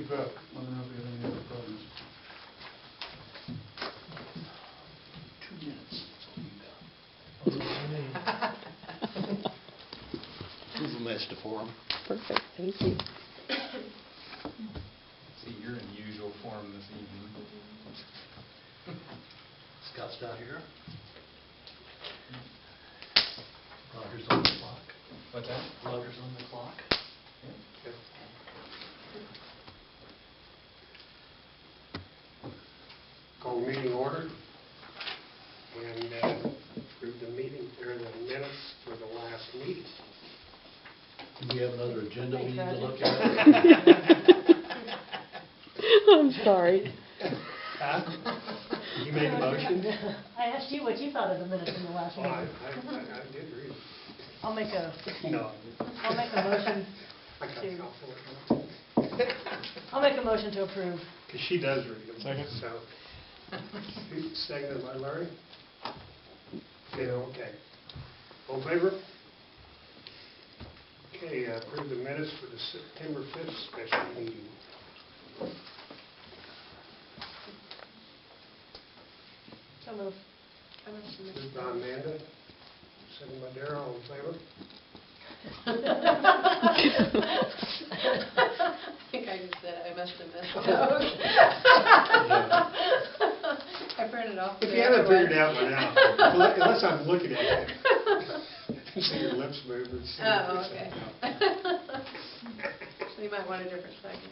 keep up. Let me know if you have any other problems. 2 minutes. That's all you got. Who's a mess to form? Perfect, thank you. See, you're in usual form this evening. Scott's not here. Roger's on the clock. What's that? Roger's on the clock. Call the meeting order and approve the meeting, or the minutes for the last meeting. Do we have another agenda we need to Thanks, look Roger. at? I'm sorry. Huh? You made a motion? I asked you what you thought of the minutes in the last Oh, I meeting. did read it. I'll make a No. motion I got to, confident. I'll make a motion to approve. Because she does read them. Second. So, seconded by Larry? Yeah, okay. All in favor? Okay, approve the minutes for the September 5th special meeting. So move. Moved by Amanda, seconded by Darrell, all in favor? I think I just said I must have missed those. I printed off. If the you haven't other figured it one. out by now, unless I'm looking at you. See your lips move. And see Oh, what okay. So you might want a different second.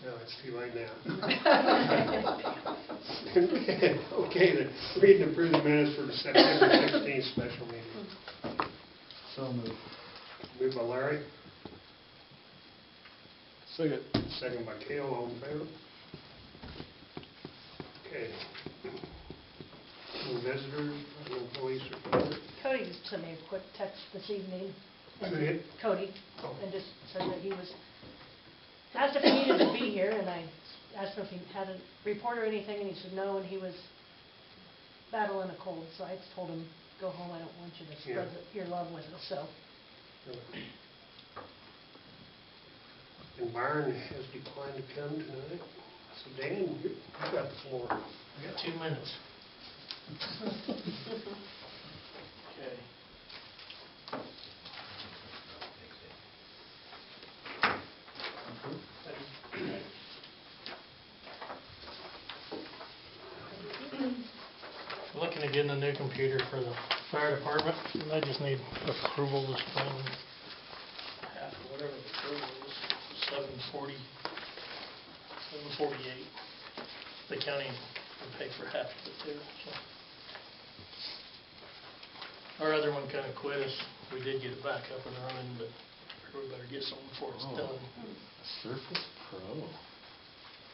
No, it's too late now. Okay, then, read and approve the minutes for the September 16th special meeting. So moved. Moved by Larry, Second. second by Cale, all in favor? Okay. No visitors, no police report. Cody just sent me a quick text this evening. Who did? Cody, Oh. and just said that he was, asked if he needed to be here, and I asked him if he had a report or anything, and he said no, and he was battling a cold, so I just told him, go home, I don't want you to spread your love with us, so. And Byron has declined to come tonight. So Dan, you got the floor. I got 2 minutes. Okay. Looking at getting a new computer for the fire department, and I just need approval to spend half or whatever the approval is, $748. The county will pay for half of it too, so. Our other one kinda quit us. We did get it back up and running, but we better get something before it's done. Surface Pro.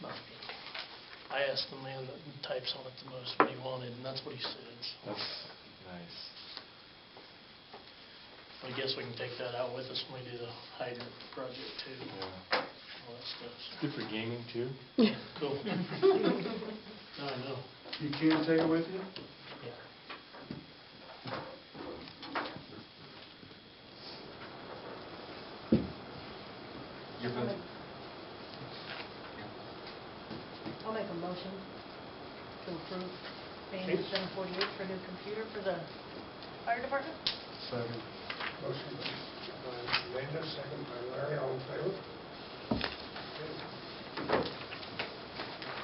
Not me. I asked the man that types on it the most what he wanted, and that's what he said. So That's nice. I guess we can take that out with us when we do the hydrant project too. Yeah. All that stuff. Good for gaming too. Cool. Now I know. You can't take it with you? Yeah. You're good? I'll make a motion to approve paying Okay. $748 for a new computer for the fire department. Second. Motion by Amanda, second by Larry, all in favor?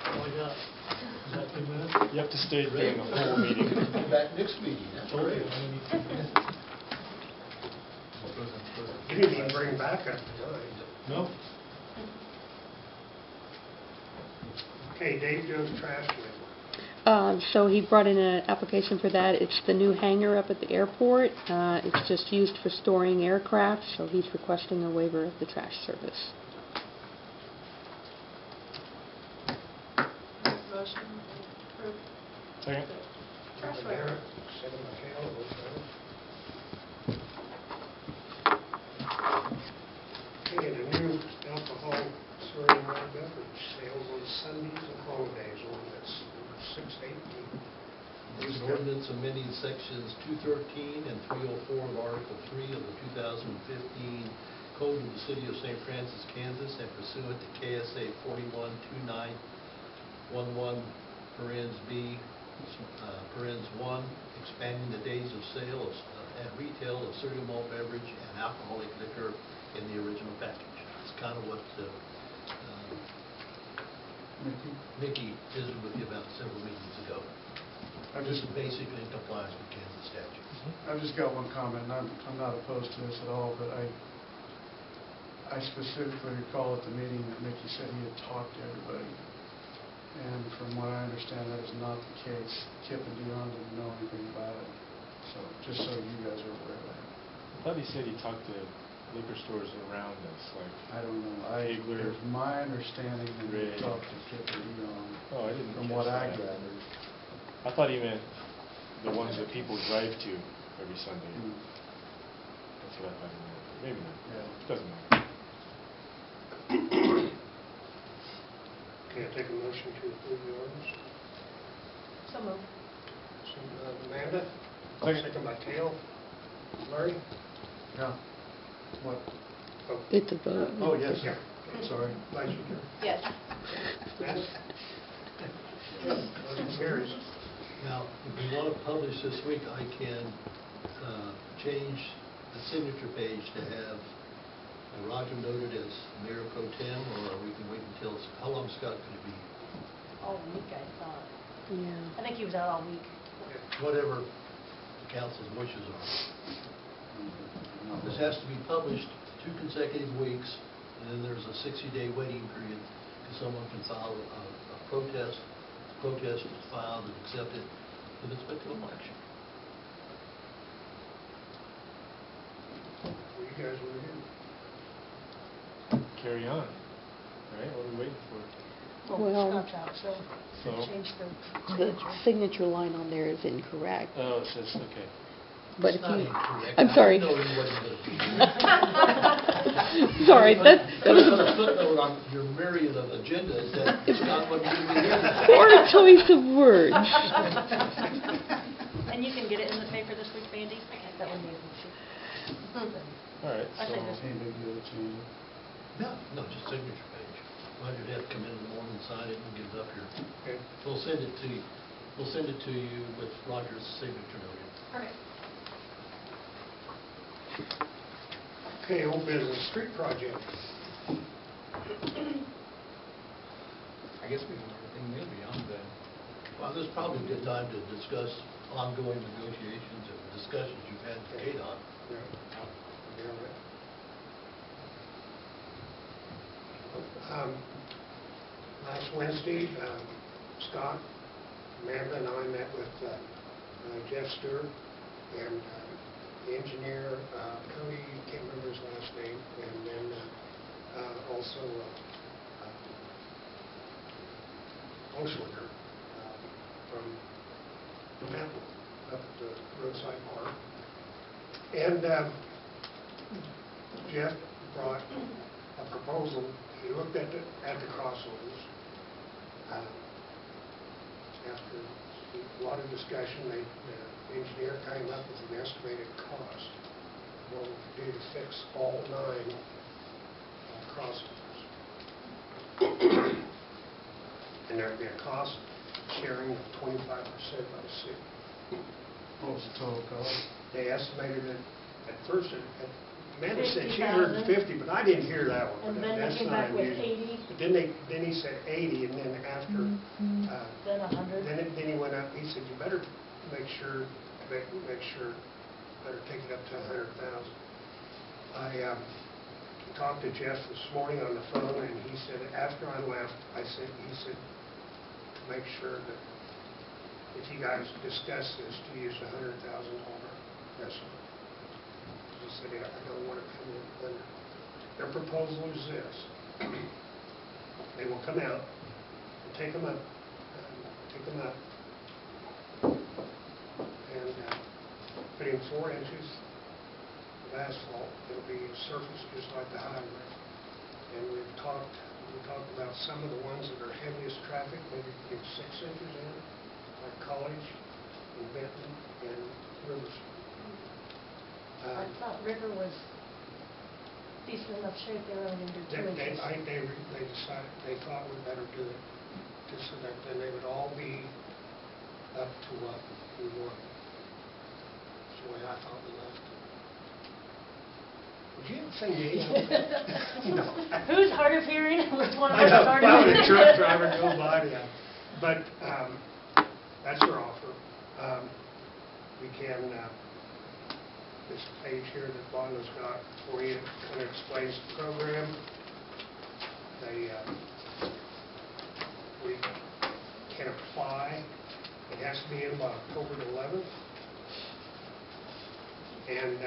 All I got. Is that 2 minutes? You have to stay during the whole meeting. Back next meeting, that's great. I only need 2 minutes. You didn't even bring backup tonight. No. Okay, Dave Jones trash man. So he brought in an application for that. It's the new hangar up at the airport. It's just used for storing aircraft, so he's requesting a waiver of the trash service. Motion approved. Second. Trash Moved by waiver. Darrell, second by Cale, all in favor? Okay, and a new alcohol serving malt beverage sales on Sundays and holidays, ordinance number 618. This ordinance amending sections 213 and 304 of Article 3 of the 2015 Code of the City of St. Francis, Kansas, and pursuant to KSA 412911, parens B, parens 1, expanding the days of sale at retail of cereal malt beverage and alcoholic liquor in the original package. It's kind of what Mickey? Mickey visited with you about several meetings ago. I've This just, is basically in compliance with Kansas statutes. I've just got one comment, and I'm not opposed to this at all, but I specifically recall at the meeting that Mickey said he had talked to everybody. And from what I understand, that is not the case. Kip and Dion didn't know anything about it. So, just so you guys are aware of that. I thought he said he talked to liquor stores around us, like, I don't know. Hagler. It's my understanding that Ray. he talked to Kip and Dion. oh, I didn't From catch what I that. gathered. I thought he meant the ones that people drive to every Sunday. Mm, That's what I thought he meant. Maybe not. Yeah. Doesn't matter. Can I take a motion to approve the ordinance? So moved. So, Amanda? Second. Second by Cale. Larry? Yeah. What? Oh, It's a vote. Oh, yes. yeah. Sorry. Vice Chair. Yes. Matt? Motion carries. Now, if we want to publish this week, I can change the signature page to have Roger noted as Mayor Pro Tem, or we can wait until, how long, Scott, could it be? All week, I thought. Yeah. I think he was out all week. Whatever the council's wishes are. This has to be published 2 consecutive weeks, and then there's a 60-day waiting period, because someone can file a protest. The protest is filed and accepted, and it's been to election. Well, you guys were here. Carry on, right? What are we waiting for? Well- Scott's out, so So? change the The signature. signature line on there is incorrect. Oh, it says, okay. But It's if not you, incorrect. I'm sorry. I didn't know he wasn't going to be here. Sorry, that was Put a a footnote on your myriad of agendas that Scott wasn't going to be here. poor choice of words. And you can get it in the paper this week, Mandy? That one needs to. All right, I think so, this- Ain't big deal to change it. No, just signature page. Roger'd have to come in the morning, sign it, and get it up here. Okay. We'll send it to you. We'll send it to you with Roger's signature noted. Perfect. Okay, old business, street project. I guess we don't have anything new beyond that. Well, this is probably a good time to discuss ongoing negotiations and discussions you've had with KDOT. Yeah. Yeah, right. Last Wednesday, Scott, Amanda, and I met with Jeff Stewart and the engineer, Cody, can't remember his last name, and then also Oshlinger from Apple up at the roadside park. And Jeff brought a proposal. He looked at the crossovers. After a lot of discussion, the engineer came up with an estimated cost of what we could do to fix all 9 crossovers. And there'd be a cost sharing of 25% by the city. What was the total cost? They estimated it at first, Amanda said she 50,000. heard 50, but I didn't hear that one. And then they That's came not back with unusual. 80, But then he said 80, and then after, then 100. then he went up, he said, you better make sure, better take it up to 100,000. I talked to Jeff this morning on the phone, and he said, after I left, he said, make sure that if you guys discuss this, to use a $100,000 estimate. He said, I don't want to come in under. Their proposal is this. They will come out and take them up, and put in 4 inches of asphalt. It'll be surface just like the highway. And we talked about some of the ones that are heaviest traffic, maybe putting 6 inches in, like College and Benton and Riverside. I thought River was decent enough shape, they were only gonna do 2 inches. They decided, they thought we better do it, just so that then they would all be up to what we wanted. That's the way I thought we left it. Would you ever say yes? No. Who's hard of hearing? Which one of I us know, is hard well, of the hearing? truck driver go by, yeah. But, that's their offer. We can, this page here that Bonda's got for you, kind of explains the program. They, we can apply, it has to be in by October the 11th. And,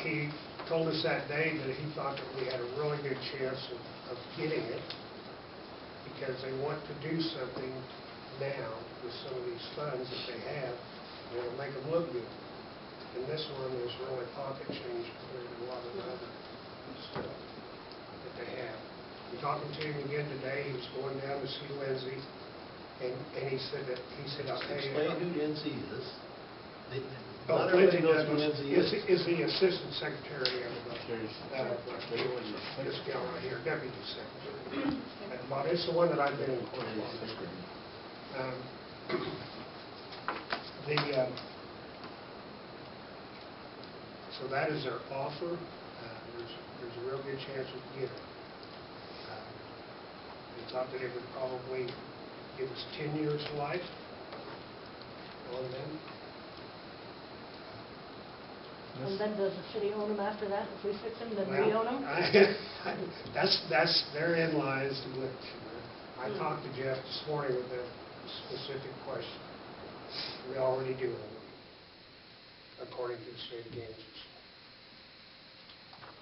he told us that day that he thought that we had a really good chance of getting it, because they want to do something now with some of these funds that they have, and it'll make them look good. And this one is really pocket change compared to a lot of the other stuff that they have. I'm talking to him again today, he was going down to see Lindsay, and he said, I'll tell you. Explain who Lindsay is. Oh, Not everybody Lindsay knows who Douglas Lindsay is. is the assistant secretary of There's- this gal right here, deputy secretary. But it's the one that I've been in correspondence with. So that is their offer. There's a real good chance we can get it. We thought that it would probably give us 10 years life on them. And then does the city own them after that? If we fix them, then we Well, own them? That's therein lies the glitch. I talked to Jeff this morning with a specific question. We already do own them, according to the state of Kansas.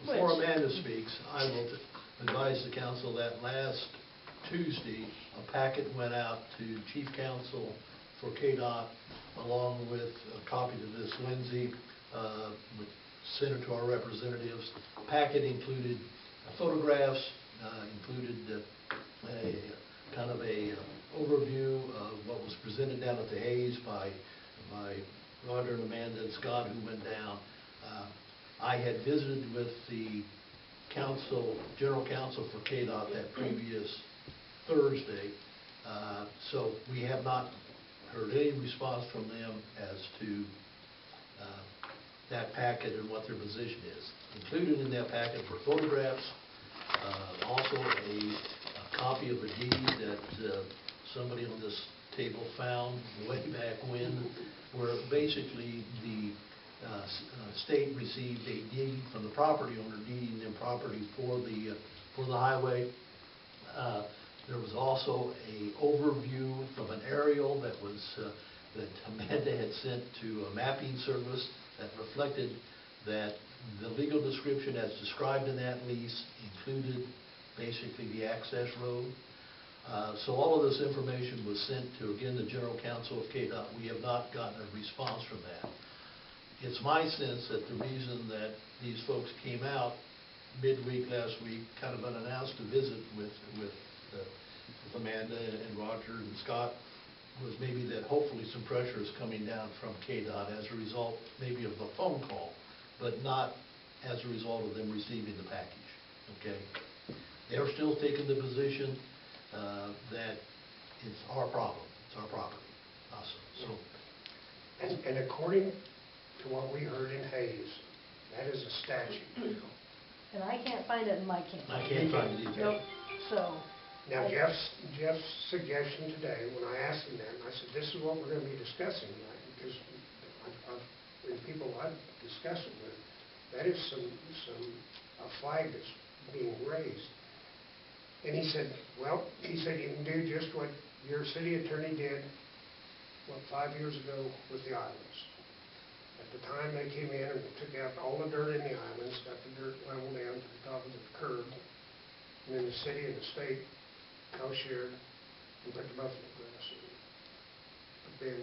Before Amanda speaks, I will advise the council that last Tuesday, a packet went out to Chief Counsel for KDOT, along with a copy to this Lindsay, sent it to our representatives. The packet included photographs, included a kind of a overview of what was presented down at the Hayes by Roger and Amanda and Scott, who went down. I had visited with the general counsel for KDOT that previous Thursday, so we have not heard any response from them as to that packet and what their position is. Included in that packet were photographs, also a copy of a deed that somebody on this table found way back when, where basically the state received a deed from the property owner deeding them property for the highway. There was also a overview from an aerial that Amanda had sent to a mapping service that reflected that the legal description as described in that lease included basically the access road. So all of this information was sent to, again, the General Counsel of KDOT. We have not gotten a response from that. It's my sense that the reason that these folks came out midweek last week, kind of unannounced, to visit with Amanda and Roger and Scott, was maybe that hopefully some pressure is coming down from KDOT as a result maybe of a phone call, but not as a result of them receiving the package, okay? They're still taking the position that it's our problem, it's our property, us. So, And according to what we heard in Hayes, that is a statute. And I can't find it, and Mike can't I find it. can't find it either. Nope, so. Now, Jeff's suggestion today, when I asked him that, I said, this is what we're going to be discussing tonight, because the people I've discussed it with, that is a flag that's being raised. And he said, you can do just what your city attorney did, 5 years ago with the islands. At the time they came in and took out all the dirt in the islands, got the dirt leveled down to the top of the curb, and then the city and the state co-shared and put the buffalo grass in. But then,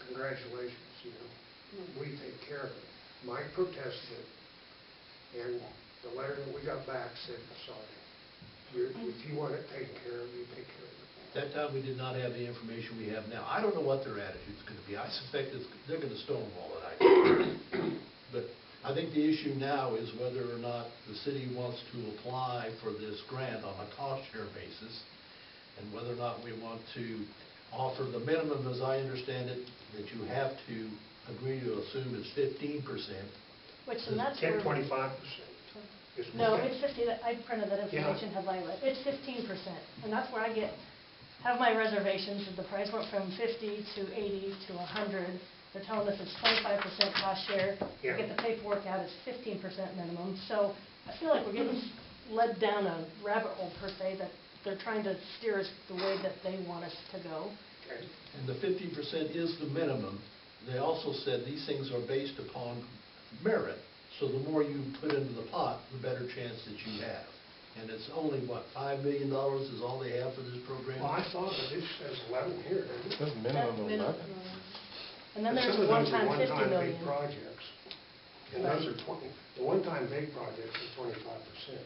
congratulations, we take care of it. Mike protested it, and the letter that we got back said, sorry, if you want it taken care of, you take care of it. At that time, we did not have the information we have now. I don't know what their attitude's going to be. I suspect they're going to stonewall it, I think. But I think the issue now is whether or not the city wants to apply for this grant on a cost share basis, and whether or not we want to offer the minimum, as I understand it, that you have to agree to assume is 15%. Which, and that's where. 25%. No, it's 50, I printed that information, have I read, it's 15%, and that's where I have my reservations, that the price went from 50 to 80 to 100. They're telling us it's 25% cost share. Yeah. We get the paperwork out, it's 15% minimum. So I feel like we're getting led down a rabbit hole per se, that they're trying to steer us the way that they want us to go. Okay. And the 50% is the minimum. They also said these things are based upon merit, so the more you put into the pot, the better chance that you have. And it's only, what, $5 million is all they have for this program? Well, I thought that it says 11 here, doesn't it? It says minimum That 11. And then But there's some of those are one-time 50 one-time million. big projects. And those are 20, the one-time big projects are 25%.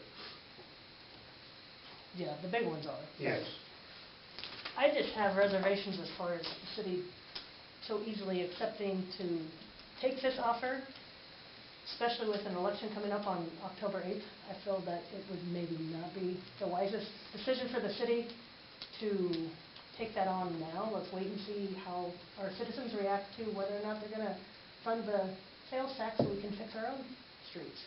Yeah, the big ones are. Yes. I just have reservations as far as the city so easily accepting to take this offer, especially with an election coming up on October 8th. I feel that it would maybe not be the wisest decision for the city to take that on now. Let's wait and see how our citizens react to whether or not they're going to fund the sales tax so we can fix our own streets.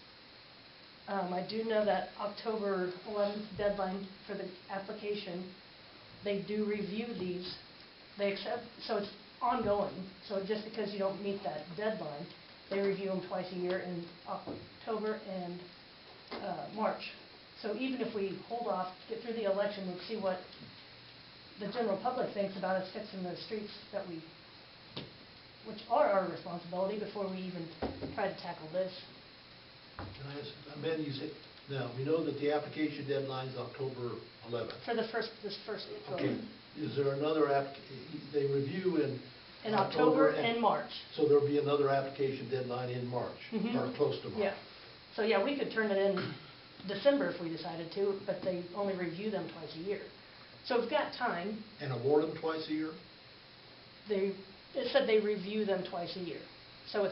I do know that October 11th deadline for the application, they do review these. They accept, so it's ongoing. So just because you don't meet that deadline, they review them twice a year in October and March. So even if we hold off, get through the election, and see what the general public thinks about us fixing the streets that which are our responsibility before we even try to tackle this. Can I ask, Amanda, you said, now, we know that the application deadline is October 11th. For this first go. Okay, is there another they review in October and March. So there'll be another application deadline in March, Mhm. or close to March? Yeah. So yeah, we could turn it in December if we decided to, but they only review them twice a year. So we've got time. And award them twice a year? It said they review them twice a year. So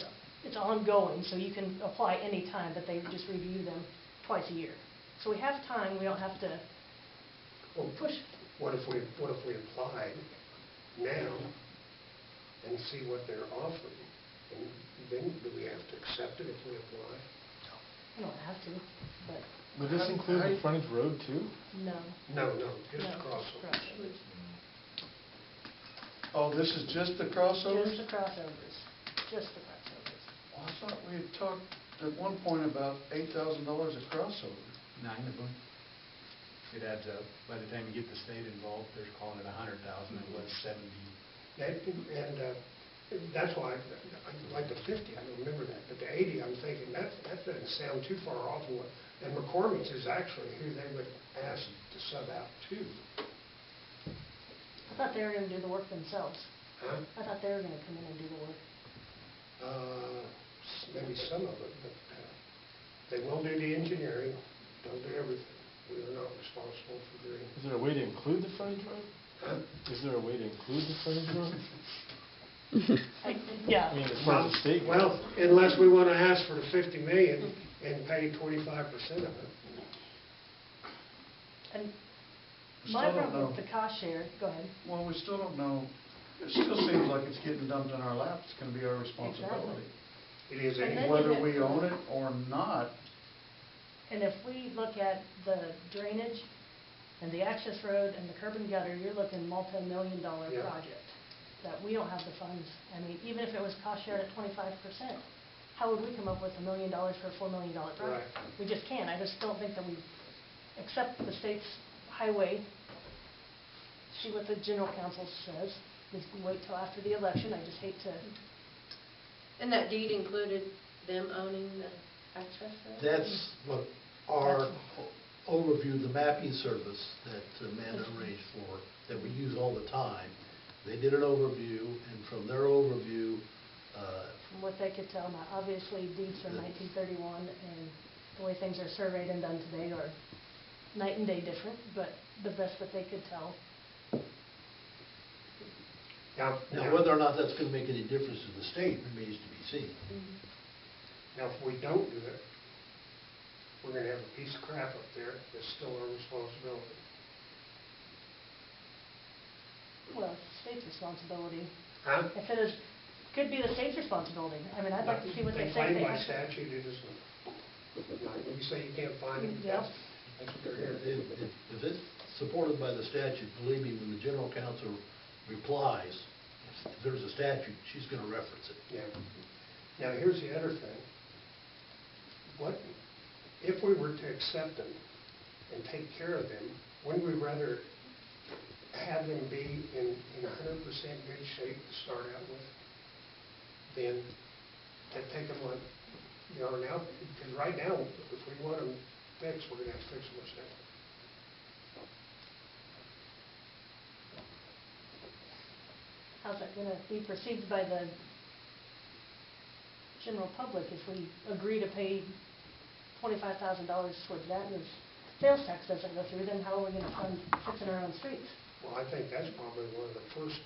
it's ongoing, so you can apply any time, but they just review them twice a year. So we have time, we don't have to push. What if we applied now and see what they're offering? And then do we have to accept it if we apply? You don't have to, but Would this include the frontage road too? no. No, just No, crossover. crossovers. Oh, this is just the crossovers? Just the crossovers. Just the crossovers. Well, I thought we had talked at one point about $8,000 a crossover. 9 of them. It adds up. By the time you get the state involved, they're calling it 100,000, it was 70. And that's why I like the 50, I remember that, but the 80, I'm thinking, that doesn't sound too far off of what, and McCormick's is actually who they would ask to sub out to. I thought they were going to do the work themselves. Huh? I thought they were going to come in and do the work. Maybe some of it, but they will do the engineering, they'll do everything. We are not responsible for doing. Is there a way to include the frontage road? Huh? Is there a way to include the frontage road? Yeah. I mean, as far as the state goes. Well, unless we want to ask for the 50 million and pay 25% of it. And Still my don't problem know. with the cost share, go ahead. Well, we still don't know. It still seems like it's getting dumped in our laps. It's going to be our responsibility. It is And a, then- Whether we own it or not, And if we look at the drainage and the access road and the curb and gutter, you're looking multi-million-dollar Yeah. project that we don't have the funds. I mean, even if it was cost shared at 25%, how would we come up with $1 million for a $4 million project? Right. We just can't. I just don't think that we accept the state's highway, see what the general council says, just wait till after the election. I just hate to. And that deed included them owning the access road? That's what our overview, the mapping service that Amanda arranged for, that we use all the time. They did an overview, and from their overview, From what they could tell, now obviously deeds from 1931 and the way things are surveyed and done today are night and day different, but the best that they could tell. now whether or not that's going to make any difference to the state remains to be seen. Now, if we don't do it, we're gonna have a piece of crap up there that's still our responsibility. Well, it's the state's responsibility. Huh? If it is, could be the state's responsibility. I mean, I'd like to see what they say. claim They by have to- statute it isn't. Now, you say you can't find it, Yep. that's what they're here. If it's supported by the statute, believe me, when the general counsel replies, if there's a statute, she's gonna reference it. Yeah. Now, here's the other thing. What, if we were to accept them and take care of them, wouldn't we rather have them be in 100% good shape to start out with than to take them on, you know, now, because right now, if we want them fixed, we're gonna have to fix them ourselves. How's that gonna be perceived by the general public if we agree to pay $25,000 towards that and the sales tax doesn't go through, then how are we gonna fund fixing our own streets? Well, I think that's probably one of the first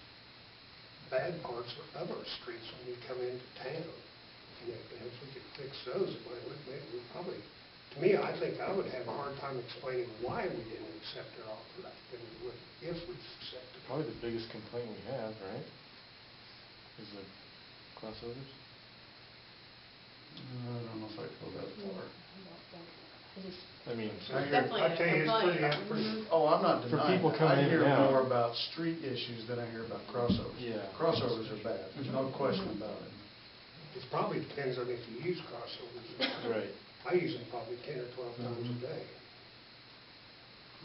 bad parts of our streets when you come into town. And if we could fix those, we probably, to me, I think I would have a hard time explaining why we didn't accept their offer than we would if we accepted it. Probably the biggest complaint we have, right? Is the crossovers. I don't know if I'd go that far. I just, I mean, Definitely I tell you, it's pretty, a pretty, Oh, I'm not For denying people that. coming I in hear and out. more about street issues than I hear about crossovers. Yeah. Crossovers are bad, there's no question about it. it probably depends on if you use crossovers. right. I use them probably 10 or 12 times a day.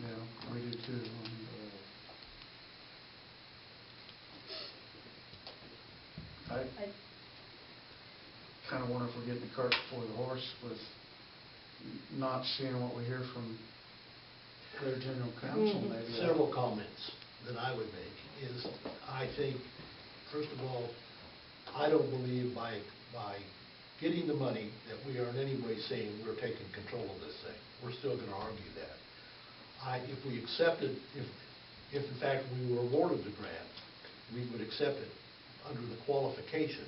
Yeah, we do too. I I, kind of wonder if we're getting the cart before the horse with not seeing what we hear from their general counsel, Mhm. maybe. Several comments that I would make is, I think, first of all, I don't believe by getting the money that we are in any way saying we're taking control of this thing. We're still gonna argue that. If we accepted, if in fact we were awarded the grant, we would accept it under the qualification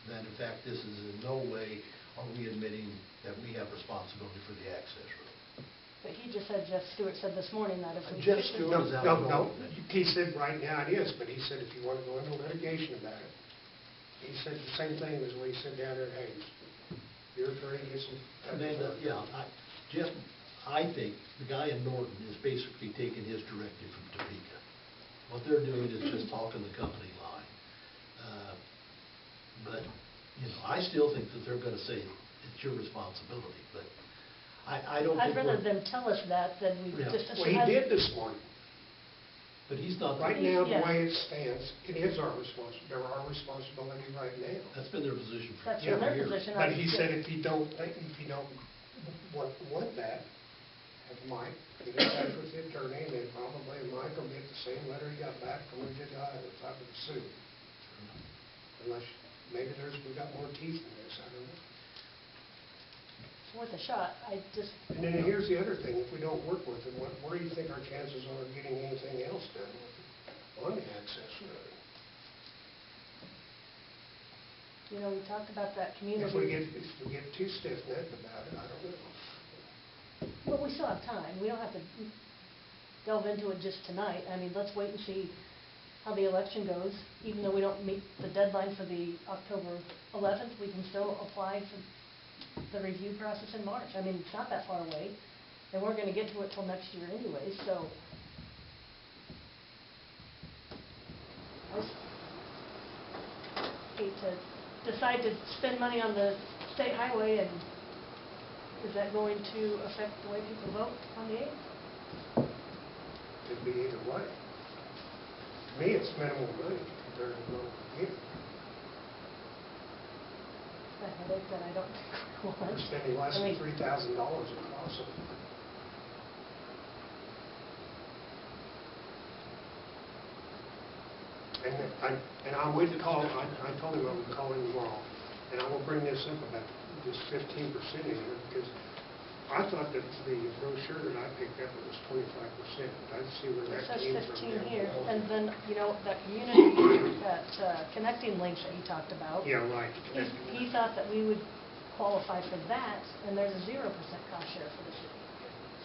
that in fact this is in no way are we admitting that we have responsibility for the access road. but he just said, Jeff Stewart said this morning that if we. Jeff fix it- Stewart- No, What is that no, going no, on? he said right now it is, but he said if you want to go into litigation about it, he said the same thing as what he said down there at Hayes. Your attorney gets some. Jeff, I think the guy in Norton is basically taking his directive from Topeka. What they're doing is just talking the company line. But, you know, I still think that they're gonna say it's your responsibility, but I don't think I'd rather we're... them tell us that than we Yeah. just. Well, he did this morning. But he's not... Right now, the Yeah. way it stands, it is our responsibility right now. That's been their position for That's Yeah, been their years. position. But he said if you don't want that, have Mike get in touch with the attorney, and then probably Mike will get the same letter he got back from the guy at the top of the suit. Unless, maybe we got more teeth in this, I don't know. It's worth a shot. I just, And then here's the other thing, if we don't work with them, what do you think our chances are of getting anything else done with them on the access road? you know, we talked about that community. If we get too stiff-necked about it, I don't know. But we still have time. We don't have to delve into it just tonight. I mean, let's wait and see how the election goes. Even though we don't meet the deadline for the October 11th, we can still apply for the review process in March. I mean, it's not that far away. And we're going to get to it till next year anyway, so. I just hate to decide to spend money on the state highway, and is that going to affect the way people vote on the 8th? Could be either way. To me, it's minimal money compared to what we get. A headache that I don't think we want. We're spending less I than mean, $3,000 across it. And I would call, I told him I would call him tomorrow, and I will bring this up about this 15% in here, because I thought that the brochure that I picked up was 25%. I'd see where it that says came from. 15 here, and then, you know, that community, that connecting link that he talked about. Yeah, right. He thought that we would qualify for that, and there's a 0% cost share for the city.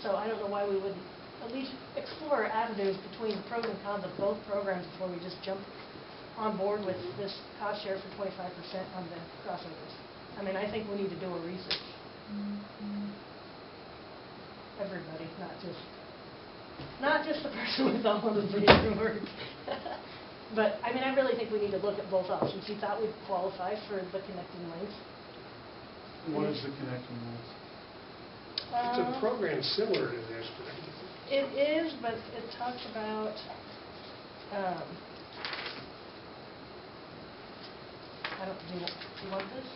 So I don't know why we wouldn't at least explore avenues between the pros and cons of both programs before we just jump on board with this cost share for 25% on the crossovers. I mean, I think we need to do a research. Everybody, not just the person with all of the big words. But, I mean, I really think we need to look at both options. You thought we'd qualify for the connecting links? What is the connecting link? It's a program similar to this, but It is, but it talks about, do you want this?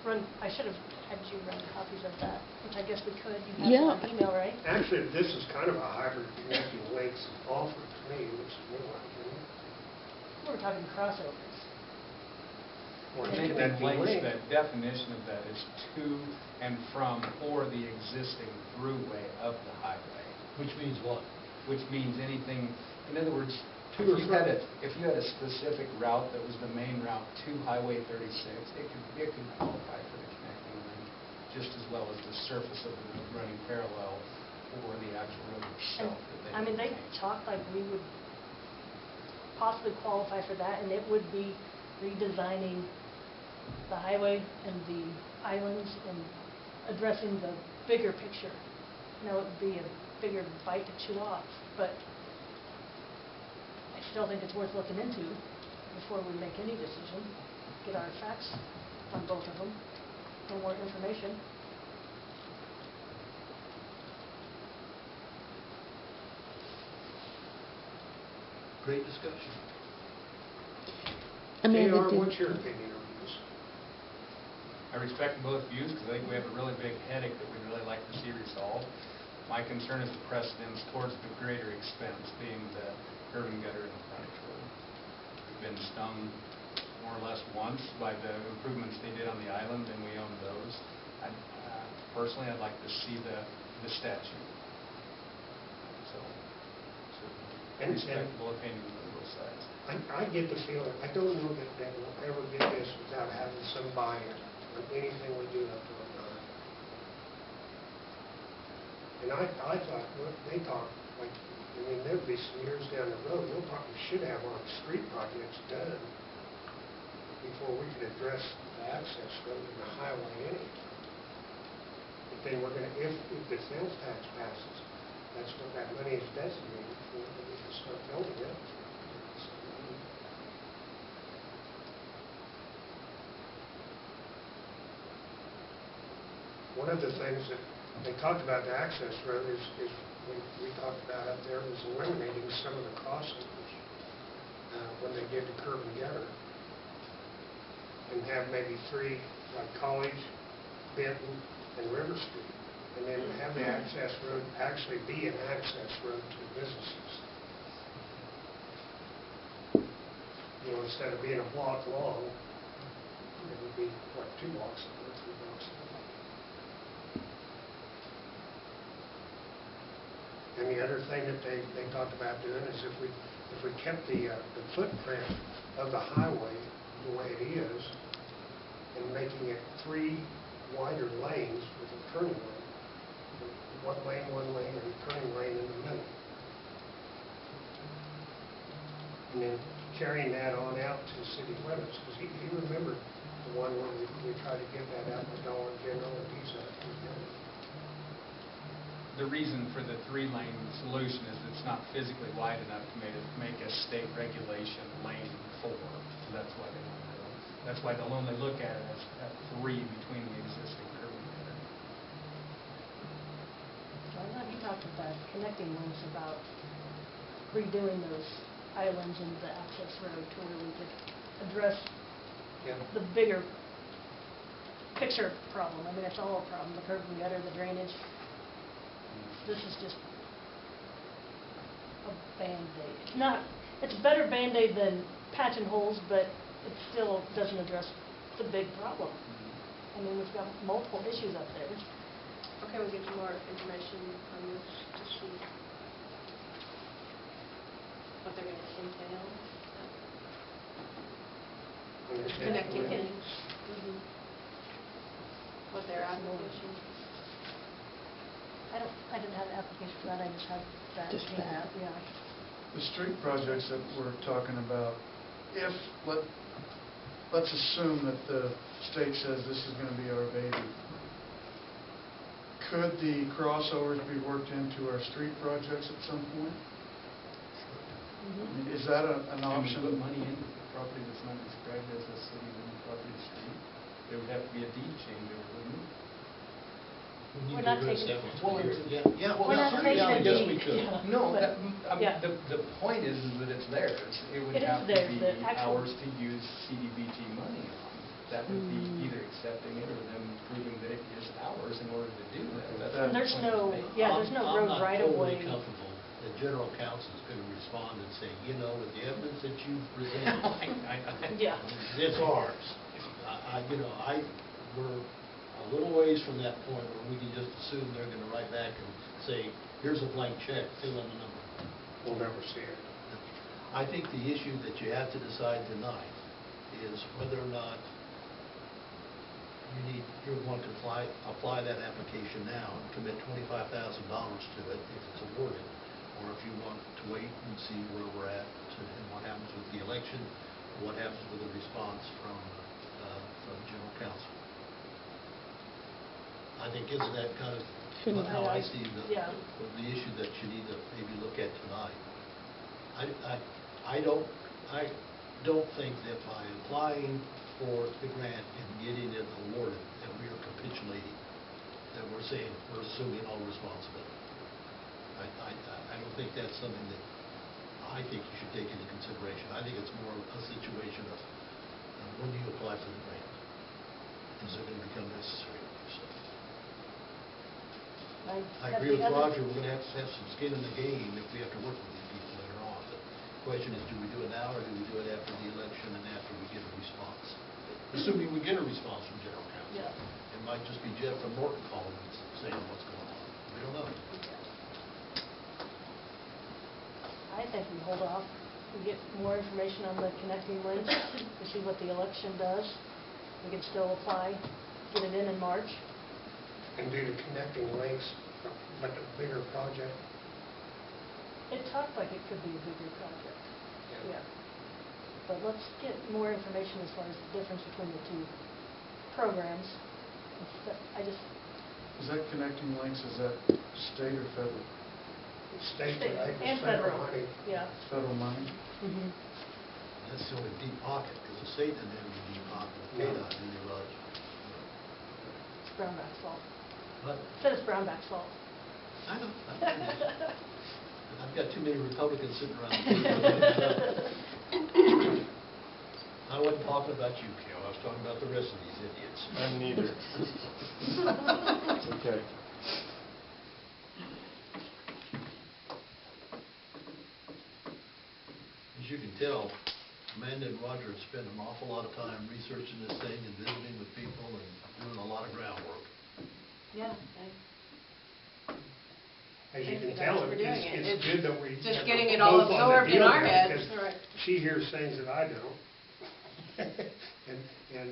I should have had you run copies of that, which I guess we could. You have Yeah. it on email, right? actually, this is kind of a hybrid connecting links offer to me, which is more like, We're talking crossovers. or Connecting connecting links, link. the definition of that is to and from or the existing throughway of the highway, Which means what? which means anything, in other words, To if or you from. had a specific route that was the main route to Highway 36, it could qualify for the connecting link just as well as the surface of the road running parallel or the actual road And, itself. that I mean, they maintain. talk like we would possibly qualify for that, and it would be redesigning the highway and the islands and addressing the bigger picture. Now, it would be a bigger bite to chew off, but I still think it's worth looking into before we make any decision. Get our facts on both of them, and more information. Great discussion. Amanda, JR, did- what's your opinion on this? I respect both views because I think we have a really big headache that we'd really like to see resolved. My concern is the precedence towards the greater expense being the curb and gutter and the frontage road. We've been stung more or less once by the improvements they did on the island, and we own those. Personally, I'd like to see the statute. So And- respectable opinions on both sides. I get the feeling, I don't know that we'll ever get this without having some buy-in on anything we do up to our. And I thought, well, they talk, like, I mean, there'd be some years down the road, we'll probably should have our street projects done before we could address the access road and the highway anyway. But then we're gonna, if the sales tax passes, that's what that money is designated for, and we can start building it. One of the things that they talked about the access road is we talked about up there was eliminating some of the crossovers when they did the curb and gutter. And have maybe 3, like College, Benton, and River Street. And then have the access road actually be an access road to businesses. You know, instead of being a block long, it would be, what, 2 blocks or 3 blocks long. And the other thing that they talked about doing is if we kept the footprint of the highway the way it is, and making it 3 wider lanes with a turning lane, 1 lane, and a turning lane in the middle. And then carrying that on out to city limits, because he remembered the one where we tried to get that out with Dollar General and Pizza Hut. The reason for the 3-lane solution is it's not physically wide enough to make a state regulation lane 4. So that's why they want to go. That's why they'll only look at it as at 3 between the existing curb and gutter. I thought you talked about connecting links about redoing those islands and the access road to where we could address Yeah. the bigger picture problem. I mean, it's all a problem, the curb and gutter, the drainage. This is just a Band-Aid. It's a better Band-Aid than patching holes, but it still doesn't address the big problem. I mean, we've got multiple issues up there. Okay, we'll get you more information on this to see what they're gonna entail. Connecting links. Mhm. What their application? I didn't have an application for that, I just had that. Just came that. out, Yeah. The street projects that we're talking about, if, let's assume that the state says this is going to be our baby, could the crossovers be worked into our street projects at some point? I mean, is that an Can we option? put money into the property that's not described as a city-owned property street? There would have to be a deed change over, wouldn't it? We need We're to not address taking- that one. Well, it's- Yeah, We're not certainly, taking I a guess deed, we could. yeah. No, But- yeah. the point is that it's theirs. It would It is have to theirs, be the actual- ours to use CDBG money on. That would be either accepting it or them proving that it is ours in order to do that. That's And the there's point no, it's made. yeah, there's no road right of way. I'm not totally comfortable that general counsel is going to respond and say, you know, with the evidence that you've presented, Yeah. it's ours. We're a little ways from that point where we can just assume they're going to write back and say, here's a blank check, fill in the number. We'll never see it. I think the issue that you have to decide tonight is whether or not you want to apply that application now and commit $25,000 to it if it's awarded, or if you want to wait and see where we're at and what happens with the election, or what happens with the response from general counsel. I think isn't that kind of Shouldn't how I I- see yeah. the issue that you need to maybe look at tonight. I don't think that by applying for the grant and getting it awarded, that we are capitulating, that we're saying we're assuming all responsibility. I don't think that's something that I think you should take into consideration. I think it's more a situation of when do you apply for the grant? Is it going to become necessary? So, I have agree the with other- Roger, we're going to have some skin in the game if we have to work with these people later on. But the question is, do we do it now or do we do it after the election and after we get a response? Assuming we get a response from general counsel. Yeah. It might just be Jeff from Morton calling and saying what's going on. We don't know. I think we hold off, we get more information on the connecting links, to see what the election does. We can still apply, get it in March. And do the connecting links, but a bigger project. It talked like it could be a bigger project, yeah. But let's get more information as far as the difference between the two programs. Is that connecting links, is that state or federal? State, State I think and it's federal federal, money. yeah. Federal money? Mhm. That's the only deep pocket, because the state doesn't have any deep pocket. No. They don't, do they, Roger? It's Brownback's fault. But Said it's Brownback's fault. I know. I've got too many Republicans sitting around. the table. I wasn't talking about you, Cal. I was talking about the rest of these idiots. I'm neither. It's okay. As you can tell, Amanda and Roger have spent an awful lot of time researching this thing and visiting with people and doing a lot of groundwork. Yeah. As you Thank can you tell, guys for doing it. it's It's good that we. just that getting we're it all both on the absorbed in deal our with it, heads. because Right. She hears things that I don't. And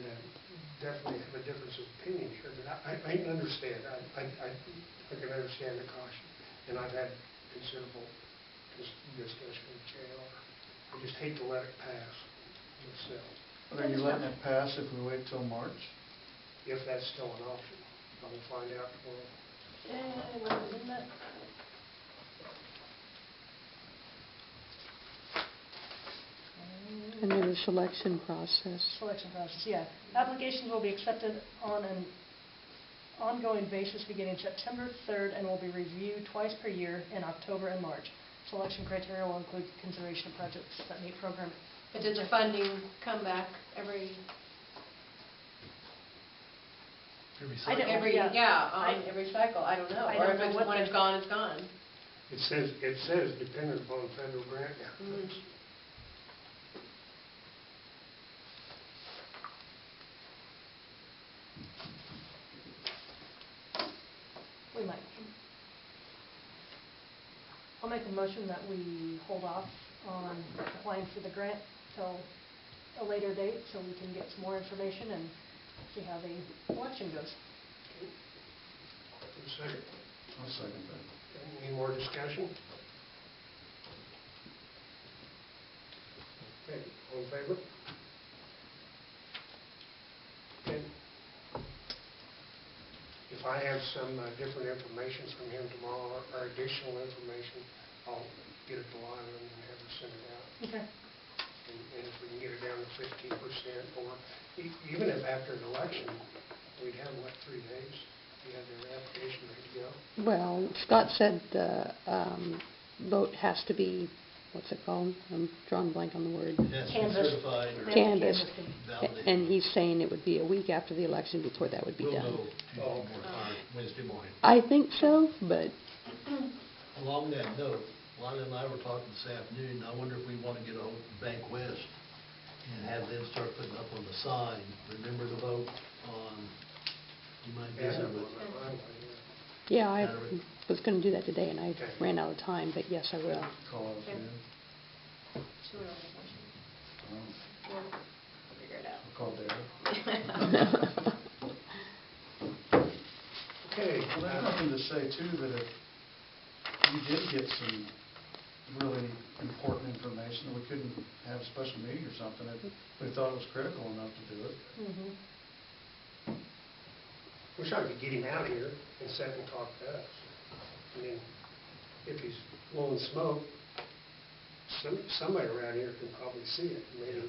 definitely have a difference of opinion here, but I can understand. I can understand the caution. And I've had considerable discussion with JR. I just hate to let it pass myself, But are you letting it pass if we wait till March? if that's still an option. I will find out tomorrow. Isn't that? And then the selection process. Selection process, yeah. Applications will be accepted on an ongoing basis beginning September 3rd and will be reviewed twice per year in October and March. Selection criteria will include consideration of projects that meet program. But does the funding come back every, I don't- every, yeah. yeah, on I- every cycle? I don't know. I Or don't if know it's, what when the- it's gone, it's gone. It says dependent upon federal grant. Mm. We might. I'll make a motion that we hold off on applying for the grant till a later date so we can get some more information and see how the election goes. Second. I'll second that. Any more discussion? Okay, all in favor? Okay. If I have some different information from him tomorrow, or additional information, I'll get it to Lila and have her send it out. Okay. And if we can get it down to 15%, or even if after an election, we'd have, what, 3 days? You have their application ready to go? Well, Scott said the vote has to be, what's it called? I'm drawing a blank on the word. Has to be Canvas. certified or Yeah. Canvassed. validated. And he's saying it would be a week after the election before that would be We'll done. know Tuesday morning, or Wednesday morning. I think so, but Along that note, Lila and I were talking this afternoon, I wonder if we want to get a hold of Bank West and have them start putting up on the sign, remember to vote on, you might visit with. yeah, I Saturday. was going to do that today and I Okay. ran out of time, but yes, I will. Call us Okay. in. So we don't have a motion. Um, We'll figure it out. I'll call Dale. Okay. Well, there's nothing to say too, that if we did get some really important information, we couldn't have a special meeting or something, if we thought it was critical enough to do it. Mhm. Wish I could get him out here and sit and talk to us. I mean, if he's blowing smoke, somebody around here can probably see it, maybe.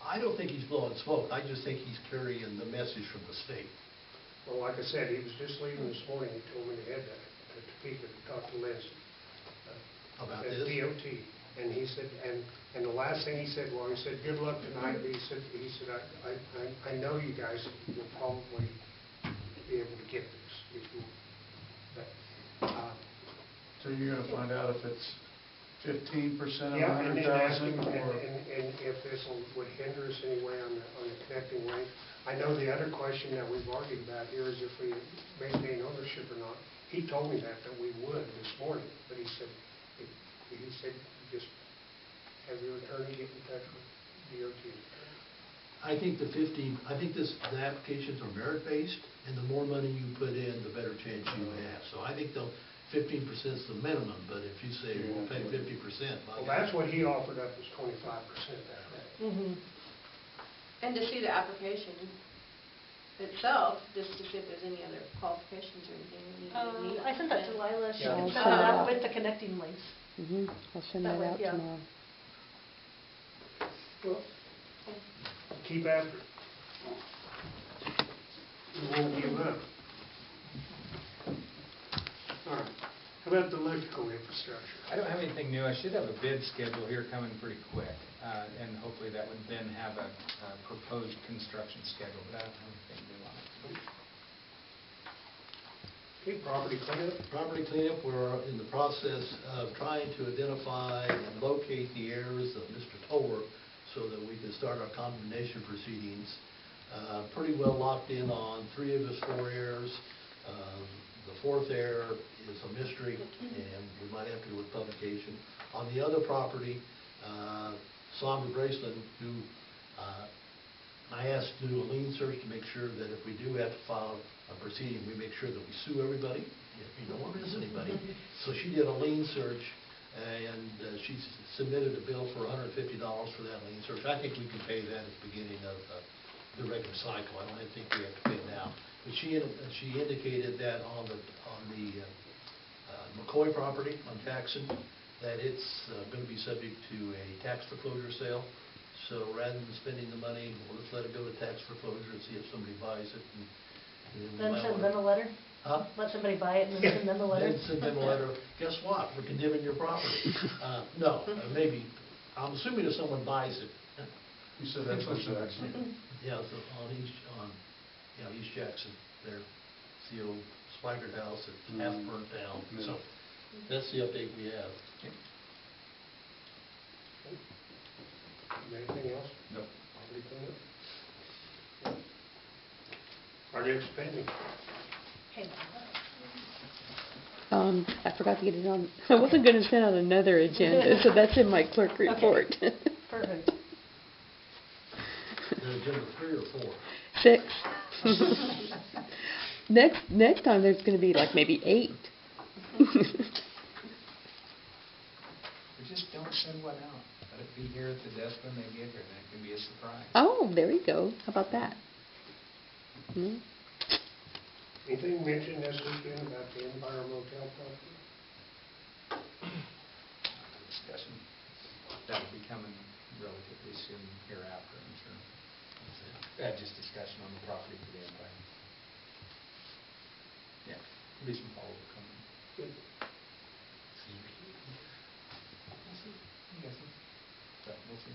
I don't think he's blowing smoke, I just think he's carrying the message from the state. Well, like I said, he was just leaving this morning, he told me to head to Topeka to talk to Liz. About At this? DOT, and he said, and the last thing he said, well, he said, good luck tonight, but he said, I know you guys will probably be able to get this, if you, but, So you're gonna find out if it's 15% of yeah, and then ask him, 100,000, or? and if this would hinder us anyway on the connecting link. I know the other question that we've argued about here is if we maintain ownership or not. He told me that we would this morning, but he said, just have your attorney get in touch with DOT. I think the applications are merit-based, and the more money you put in, the better chance you have. So I think the 15% is the minimum, but if you say we'll pay 50%. Well, that's what he offered up, was 25% that day. Mhm. And to see the application itself, just to see if there's any other qualifications or anything we need to meet. I sent that to Lila. She Yeah, can I'll send send it it out out. with the connecting links. I'll send That that way, out yeah. tomorrow. Well, keep after it. We won't give up. All right. How about the electrical infrastructure? I don't have anything new. I should have a bid schedule here coming pretty quick, and hopefully that would then have a proposed construction schedule, but I don't have anything new on it. Okay, property cleanup? Property cleanup, we're in the process of trying to identify and locate the heirs of Mr. Toller so that we can start our condemnation proceedings. Pretty well locked in on 3 of his 4 heirs. The 4th heir is a mystery, and we might have to go with publication. On the other property, Sondra Braceland, who I asked to do a lien search to make sure that if we do have to file a proceeding, we make sure that we sue everybody, if you don't want to miss anybody. So she did a lien search, and she submitted a bill for $150 for that lien search. I think we can pay that at the beginning of the regular cycle. I don't think we have to pay it now. But she indicated that on the McCoy property on Jackson, that it's going to be subject to a tax foreclosure sale. So rather than spending the money, well, let's let it go to tax foreclosure and see if somebody buys it. And then we Then might send wanna- them a letter? Huh? Let somebody buy it and then send them a letter? Then send them a letter, guess what, we're condemning your property. No, maybe, I'm assuming if someone buys it, You said that's what Jackson. yeah, so East Jackson, there, it's the old Spikert house that's half burnt down, Yeah. so that's the update we have. Anything else? Nope. Property cleanup? Our next pending. Hey, I forgot to get it on, I wasn't going to send out another agenda, so that's in my clerk report. perfect. Agenda 3 or 4? 6. next time there's gonna be like maybe 8. We just don't send one out. Let it be here at the desk when they get here, and it can be a surprise. Oh, there you go. How about that? Hmm? Anything mentioned this weekend about the Empire Motel property? Discussion. That'll be coming relatively soon hereafter, I'm sure. Just discussion on the property for the Empire. Yeah, there'll be some follow-up coming. Good. We'll see. I'm guessing. But we'll see.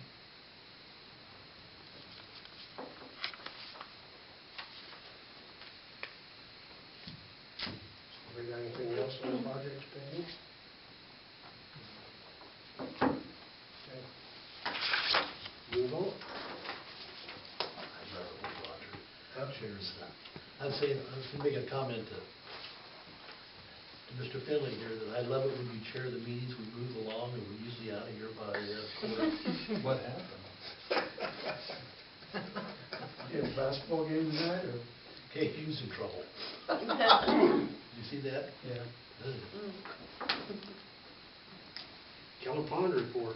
We got anything else on the projects pending? Okay. Move on. Chairs. I'd say, I was going to make a comment to Mr. Finley here, that I love it when you chair the meetings, we move along, and we're usually out of here by 4. What happened? You have a basketball game tonight, or? KU's in trouble. You see that? Yeah. Ugh. Keller Pond report.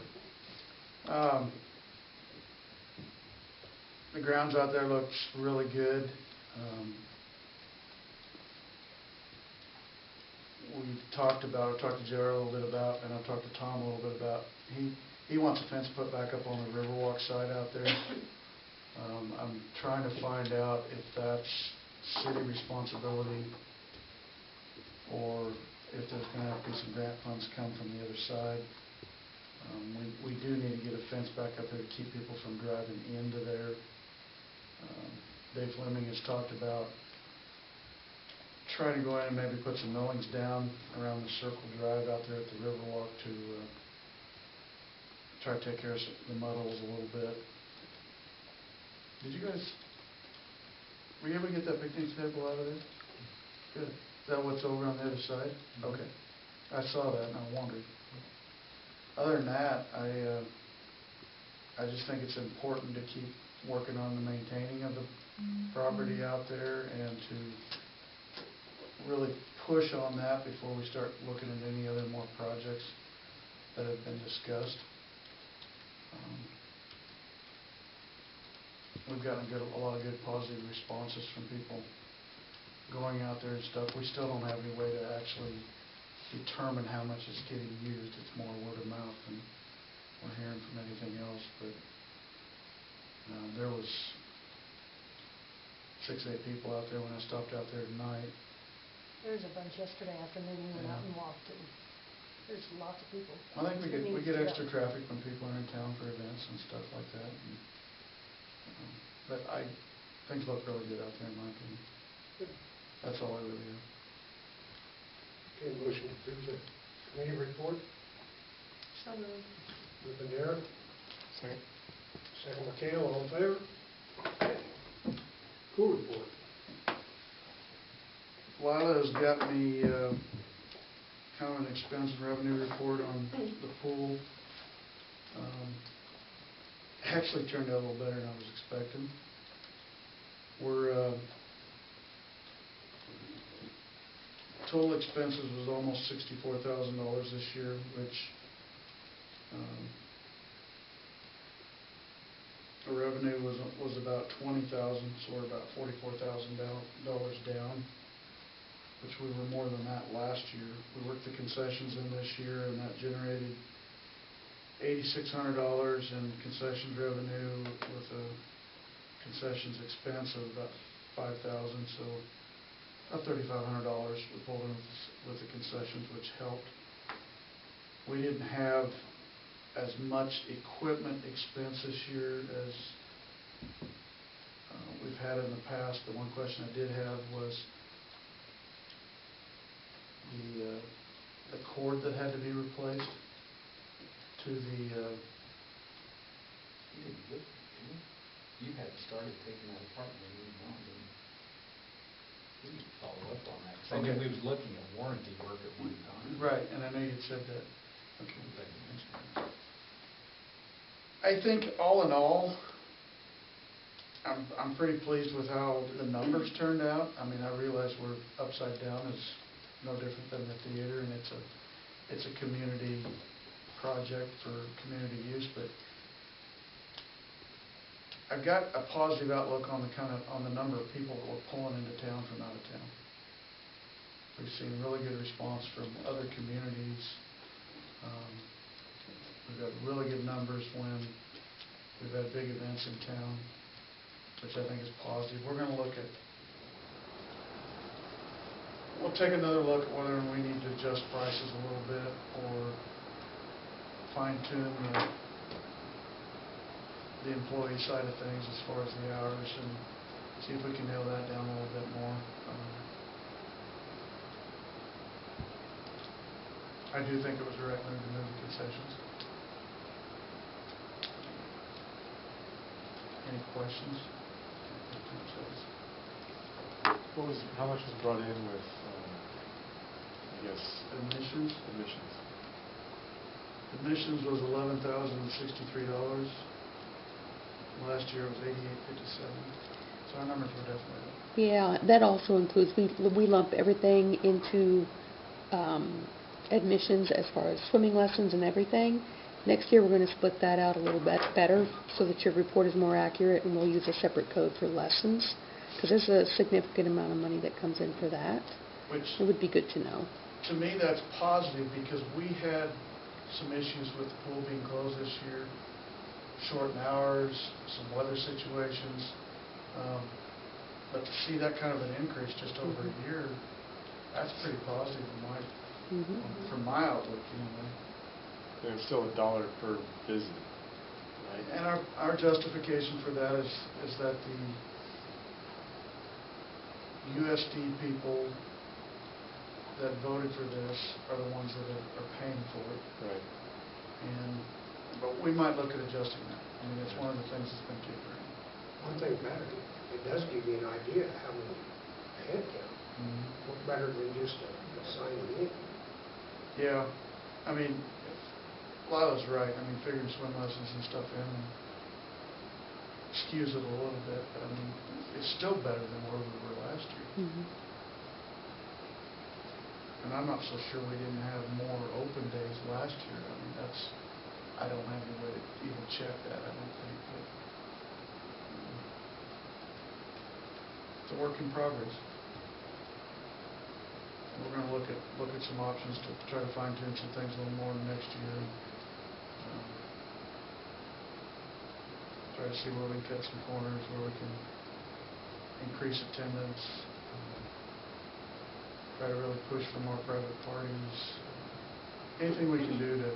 The grounds out there looks really good. I talked to Jared a little bit about, and I've talked to Tom a little bit about, he wants a fence put back up on the Riverwalk side out there. I'm trying to find out if that's city responsibility, or if there's going to have to be some grant funds come from the other side. We do need to get a fence back up there to keep people from driving into there. Dave Fleming has talked about trying to go in and maybe put some millings down around the circle drive out there at the Riverwalk to try to take care of the muddles a little bit. Did you guys, were you able to get that picnic table out of there? Good. Is that what's over on the other side? Okay. I saw that and I wondered. Other than that, I just think it's important to keep working on the maintaining of the property out there and to really push on that before we start looking at any other more projects that have been discussed. We've gotten a lot of good positive responses from people going out there and stuff. We still don't have any way to actually determine how much is getting used. It's more word of mouth than we're hearing from anything else. But there was 6, 8 people out there when I stopped out there tonight. There was a bunch yesterday afternoon, we went out and walked, and there's lots of people. I think we It get needs to extra go. traffic when people are in town for events and stuff like that. And, but things look really good out there in my opinion. That's all I really have. Okay, motion to approve the committee report. So moved. Moved by Darren, Second. second by Cale, all in favor? Pool report. Lila has got me kind of an expense and revenue report on the pool. Actually turned out a little better than I was expecting. We're total expenses was almost $64,000 this year, which the revenue was about $20,000, so we're about $44,000 down, which we were more than that last year. We worked the concessions in this year, and that generated $8,600 in concessions revenue with a concessions expense of about $5,000, so about $3,500 we pulled in with the concessions, which helped. We didn't have as much equipment expense this year as we've had in the past. The one question I did have was the cord that had to be replaced to the You had started taking that apart when you moved on, didn't you? We need to follow up on that, 'cause I knew Okay. we was looking at warranty work at one time. right, and I know you'd said that. Okay. I think all in all, I'm pretty pleased with how the numbers turned out. I mean, I realize we're upside down. It's no different than the theater, and it's a community project for community use, but I've got a positive outlook on the number of people that we're pulling into town from out of town. We've seen really good response from other communities. We've got really good numbers when we've had big events in town, which I think is positive. We're going to we'll take another look at whether we need to adjust prices a little bit or fine tune the employee side of things as far as the hours and see if we can nail that down a little bit more. I do think it was the right move to move the concessions. Any questions? How much was brought in with, I guess, Admissions? admissions? Admissions was $11,063. Last year it was $88.57. So our numbers were definitely up. Yeah, that also includes, we lump everything into admissions as far as swimming lessons and everything. Next year, we're going to split that out a little bit better so that your report is more accurate, and we'll use a separate code for lessons, because there's a significant amount of money that comes in for that. Which, it would be good to know. to me, that's positive, because we had some issues with the pool being closed this year, shortened hours, some weather situations. But to see that kind of an increase just over a year, that's pretty positive from my outlook anyway. There's still $1 per visit, right? And our justification for that is that the USD people that voted for this are the ones that are paying for it. Right. But we might look at adjusting that. I mean, it's one of the things that's been cheaper. One thing better, it does give you an idea how many head count. What better than just assigning in? Yeah, I mean, Lila's right. I mean, figuring swim lessons and stuff in skews it a little bit, but I mean, it's still better than where we were last year. And I'm not so sure we didn't have more open days last year. I mean, I don't have any way to even check that, I don't think, but it's a work in progress. We're going to look at some options to try to fine tune some things a little more next year. Try to see where we can cut some corners, where we can increase attendance. Try to really push for more private parties. Anything we can do to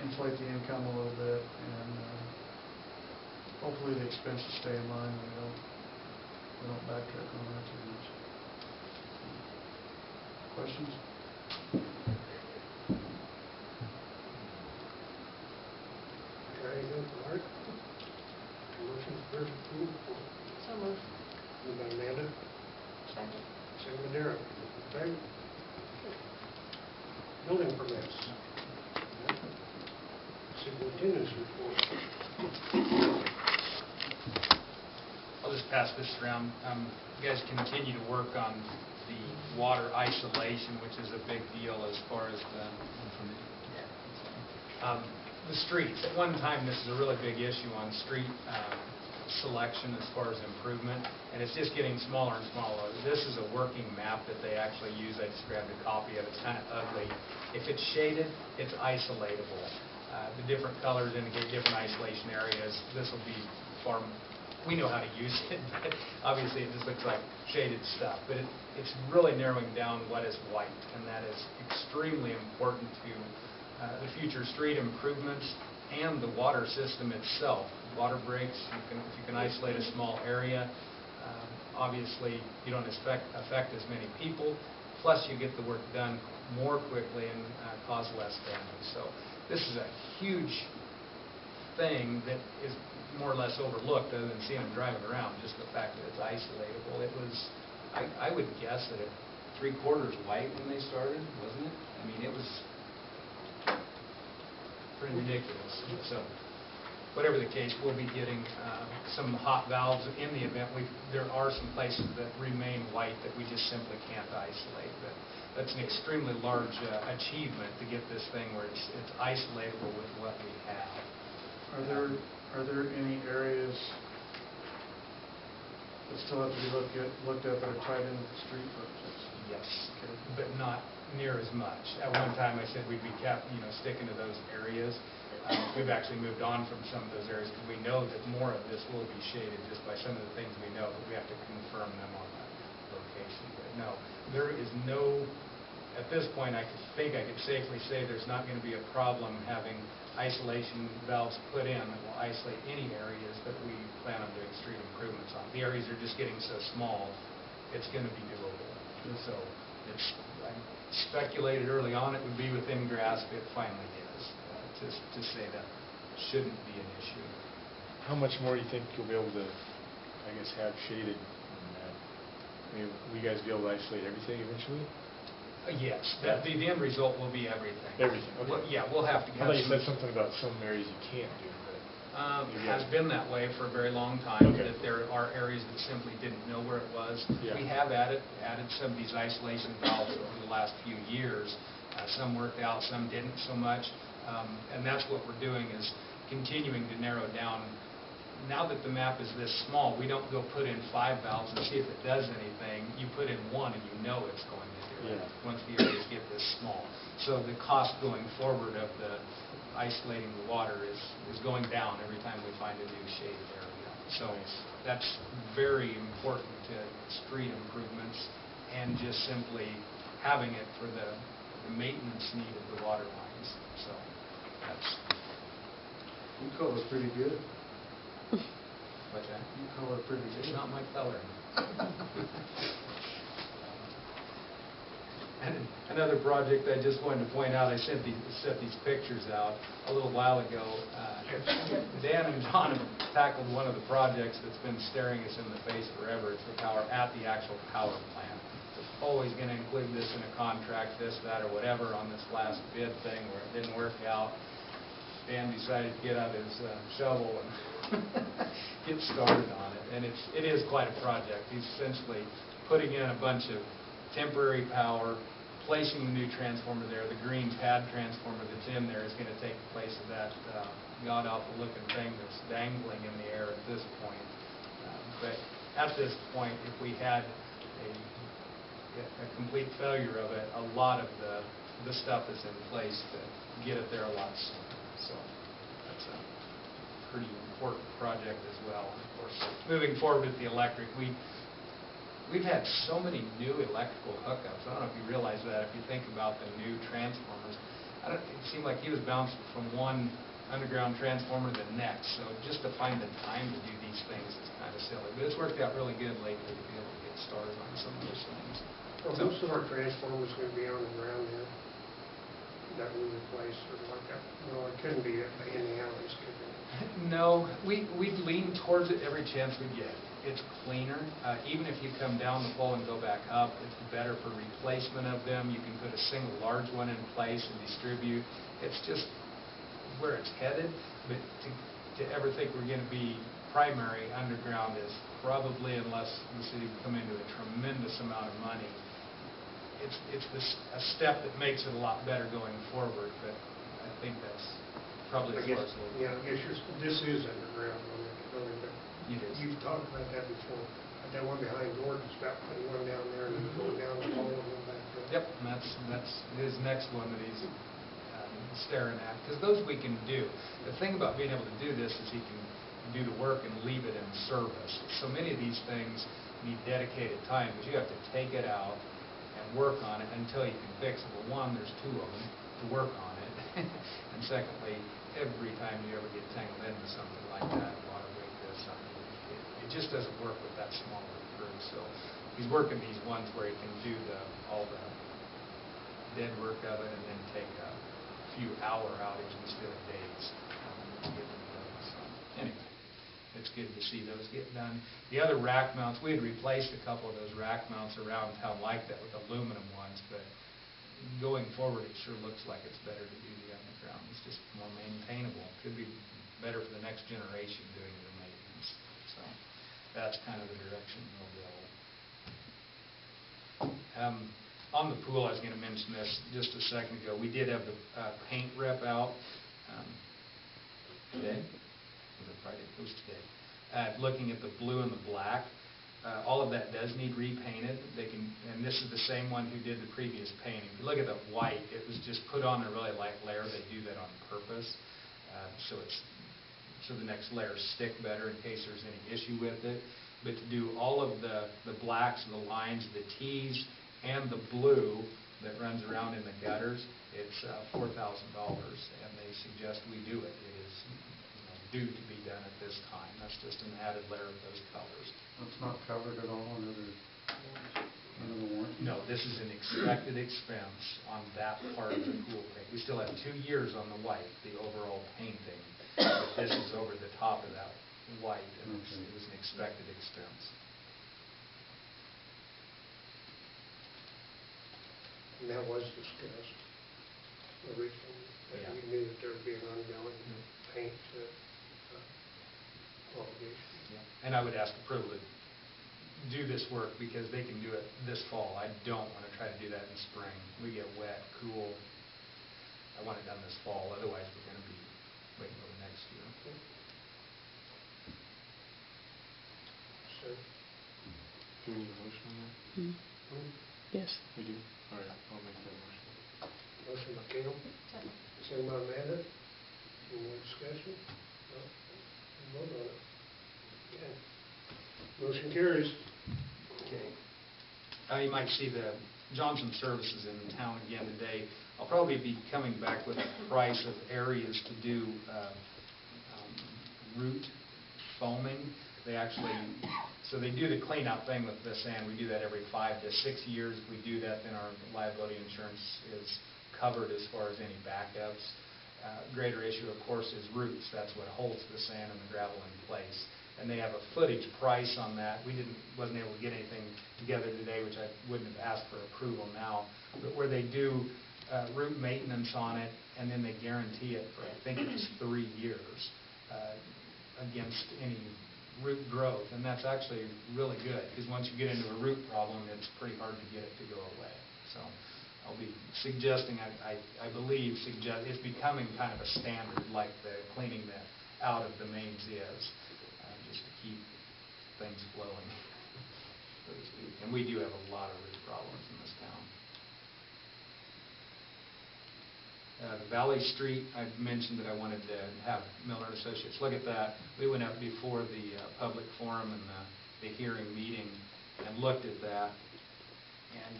inflate the income a little bit, and hopefully the expenses stay in line and we don't backtrack on that too much. Questions? Got anything for Art? Motion for approval. So moved. Moved by Amanda, Second. second by Darrell. Okay. Building permits. Superintendent's report. I'll just pass this around. You guys continue to work on the water isolation, which is a big deal as far as the streets. At one time, this is a really big issue on street selection as far as improvement, and it's just getting smaller and smaller. This is a working map that they actually use. I just grabbed a copy of it. It's kind of ugly. If it's shaded, it's isolatable. The different colors indicate different isolation areas. This will be far. We know how to use it, but obviously it just looks like shaded stuff. But it's really narrowing down what is white, and that is extremely important to the future street improvements and the water system itself. Water breaks, if you can isolate a small area, obviously you don't affect as many people, plus you get the work done more quickly and cause less damage. So this is a huge thing that is more or less overlooked other than seeing them driving around, just the fact that it's isolatable. It was, I would guess that it 3/4 white when they started, wasn't it? I mean, it was pretty ridiculous. So whatever the case, we'll be getting some hot valves in the event. There are some places that remain white that we just simply can't isolate. But that's an extremely large achievement to get this thing where it's isolatable with what we have. Are there any areas that still have to be looked at that are tied into the street projects? Yes, but not near as much. At one time, I said we'd be sticking to those areas. We've actually moved on from some of those areas because we know that more of this will be shaded just by some of the things we know, but we have to confirm them on the location. But no, there is no, at this point, I could safely say there's not going to be a problem having isolation valves put in that will isolate any areas that we plan on doing street improvements on. The areas are just getting so small, it's going to be doable. So I speculated early on it would be within grasp. It finally is. Just to say that shouldn't be an issue. How much more do you think you'll be able to, I guess, have shaded? I mean, will you guys be able to isolate everything eventually? Yes, the end result will be everything. Everything, okay. We'll have to I thought you said something about some areas you can't do, but... It has been that way for a very long time, Okay. that there are areas that simply didn't know where it was. Yeah. We have added some of these isolation valves over the last few years. Some worked out, some didn't so much. And that's what we're doing, is continuing to narrow down. Now that the map is this small, we don't go put in 5 valves and see if it does anything. You put in one and you know it's going to do it once the areas get this small. So the cost going forward of the isolating the water is going down every time we find a new shaded area. So that's very important to street improvements and just simply having it for the maintenance need of the water lines. So that's... You color pretty good. What's that? You color pretty good. It's not my color. And another project I just wanted to point out, I sent these pictures out a little while ago. Dan and John have tackled one of the projects that's been staring us in the face forever. It's the power at the actual power plant. We're always going to include this in a contract, this, that, or whatever on this last bid thing where it didn't work out. Dan decided to get out his shovel and get started on it. And it is quite a project. He's essentially putting in a bunch of temporary power, placing the new transformer there. The green pad transformer that's in there is going to take the place of that god-awful looking thing that's dangling in the air at this point. But at this point, if we had a complete failure of it, a lot of the stuff is in place to get it there a lot sooner. So that's a pretty important project as well. And of course, moving forward with the electric, we've had so many new electrical hookups. I don't know if you realize that. If you think about the new transformers, it seemed like he was bouncing from one underground transformer to the next. So just to find the time to do these things is kind of silly. But it's worked out really good lately to be able to get started on some of those things. Well, most of our transformers going to be on the ground there that we replace or like that. No, it couldn't be in the alleys, could it? No, we lean towards it every chance we get. It's cleaner. Even if you come down the pole and go back up, it's better for replacement of them. You can put a single large one in place and distribute. It's just where it's headed. But to ever think we're going to be primary underground is probably, unless the city would come into a tremendous amount of money, it's a step that makes it a lot better going forward. But I think that's probably as far as we'll go. Yeah, I guess this is underground on that building, but It is. you've talked about that before. That one behind Gordon's got putting one down there and going down the hall and then back up. Yep, and that's his next one that he's staring at, because those we can do. The thing about being able to do this is he can do the work and leave it in service. So many of these things need dedicated time, because you have to take it out and work on it until you can fix it. Well, one, there's two of them to work on it, and secondly, every time you ever get tangled into something like that, water weight does something, it just doesn't work with that small of a crew. So he's working these ones where he can do all the dead work of it and then take a few hour outage instead of days to get them done. So anyway, it's good to see those get done. The other rack mounts, we had replaced a couple of those rack mounts around town like that with aluminum ones, but going forward, it sure looks like it's better to do the underground. It's just more maintainable. Could be better for the next generation doing their maintenance. So that's kind of the direction we'll go. On the pool, I was going to mention this just a second ago. We did have the paint rep out today. Was it Friday? It was today. Looking at the blue and the black. All of that does need repainted. And this is the same one who did the previous painting. If you look at the white, it was just put on a really light layer. They do that on purpose, so the next layers stick better in case there's any issue with it. But to do all of the blacks, the lines, the T's, and the blue that runs around in the gutters, it's $4,000, and they suggest we do it. It is due to be done at this time. That's just an added layer of those colors. It's not covered at all under the warranty? No, this is an expected expense on that part of the pool paint. We still have 2 years on the white, the overall painting, but this is over the top of that white, and it was an expected expense. And that was discussed originally, that Yeah. we knew that there would be an ongoing paint obligation. Yeah. And I would ask approval to do this work because they can do it this fall. I don't want to try to do that in spring. We get wet, cool. I want it done this fall, otherwise we're going to be waiting till the next year. So, Do we need a motion on that? Yes. We do? All right, I'll make that motion. motion by Cam, second by Amanda. Any more discussion? No? Vote on it. Okay. Motion carries. Okay. You might see the Johnson Services in town again today. I'll probably be coming back with a price of areas to do root foaming. So they do the cleanup thing with the sand. We do that every 5 to 6 years. If we do that, then our liability insurance is covered as far as any backups. Greater issue, of course, is roots. That's what holds the sand and the gravel in place. And they have a footage price on that. We wasn't able to get anything together today, which I wouldn't have asked for approval now, but where they do root maintenance on it, and then they guarantee it for, I think it's 3 years against any root growth. And that's actually really good, because once you get into a root problem, it's pretty hard to get it to go away. So I'll be suggesting, I believe, it's becoming kind of a standard, like the cleaning out of the mains is, just to keep things flowing, so to speak. And we do have a lot of root problems in this town. The Valley Street, I mentioned that I wanted to have Miller & Associates look at that. We went up before the public forum and the hearing meeting and looked at that. And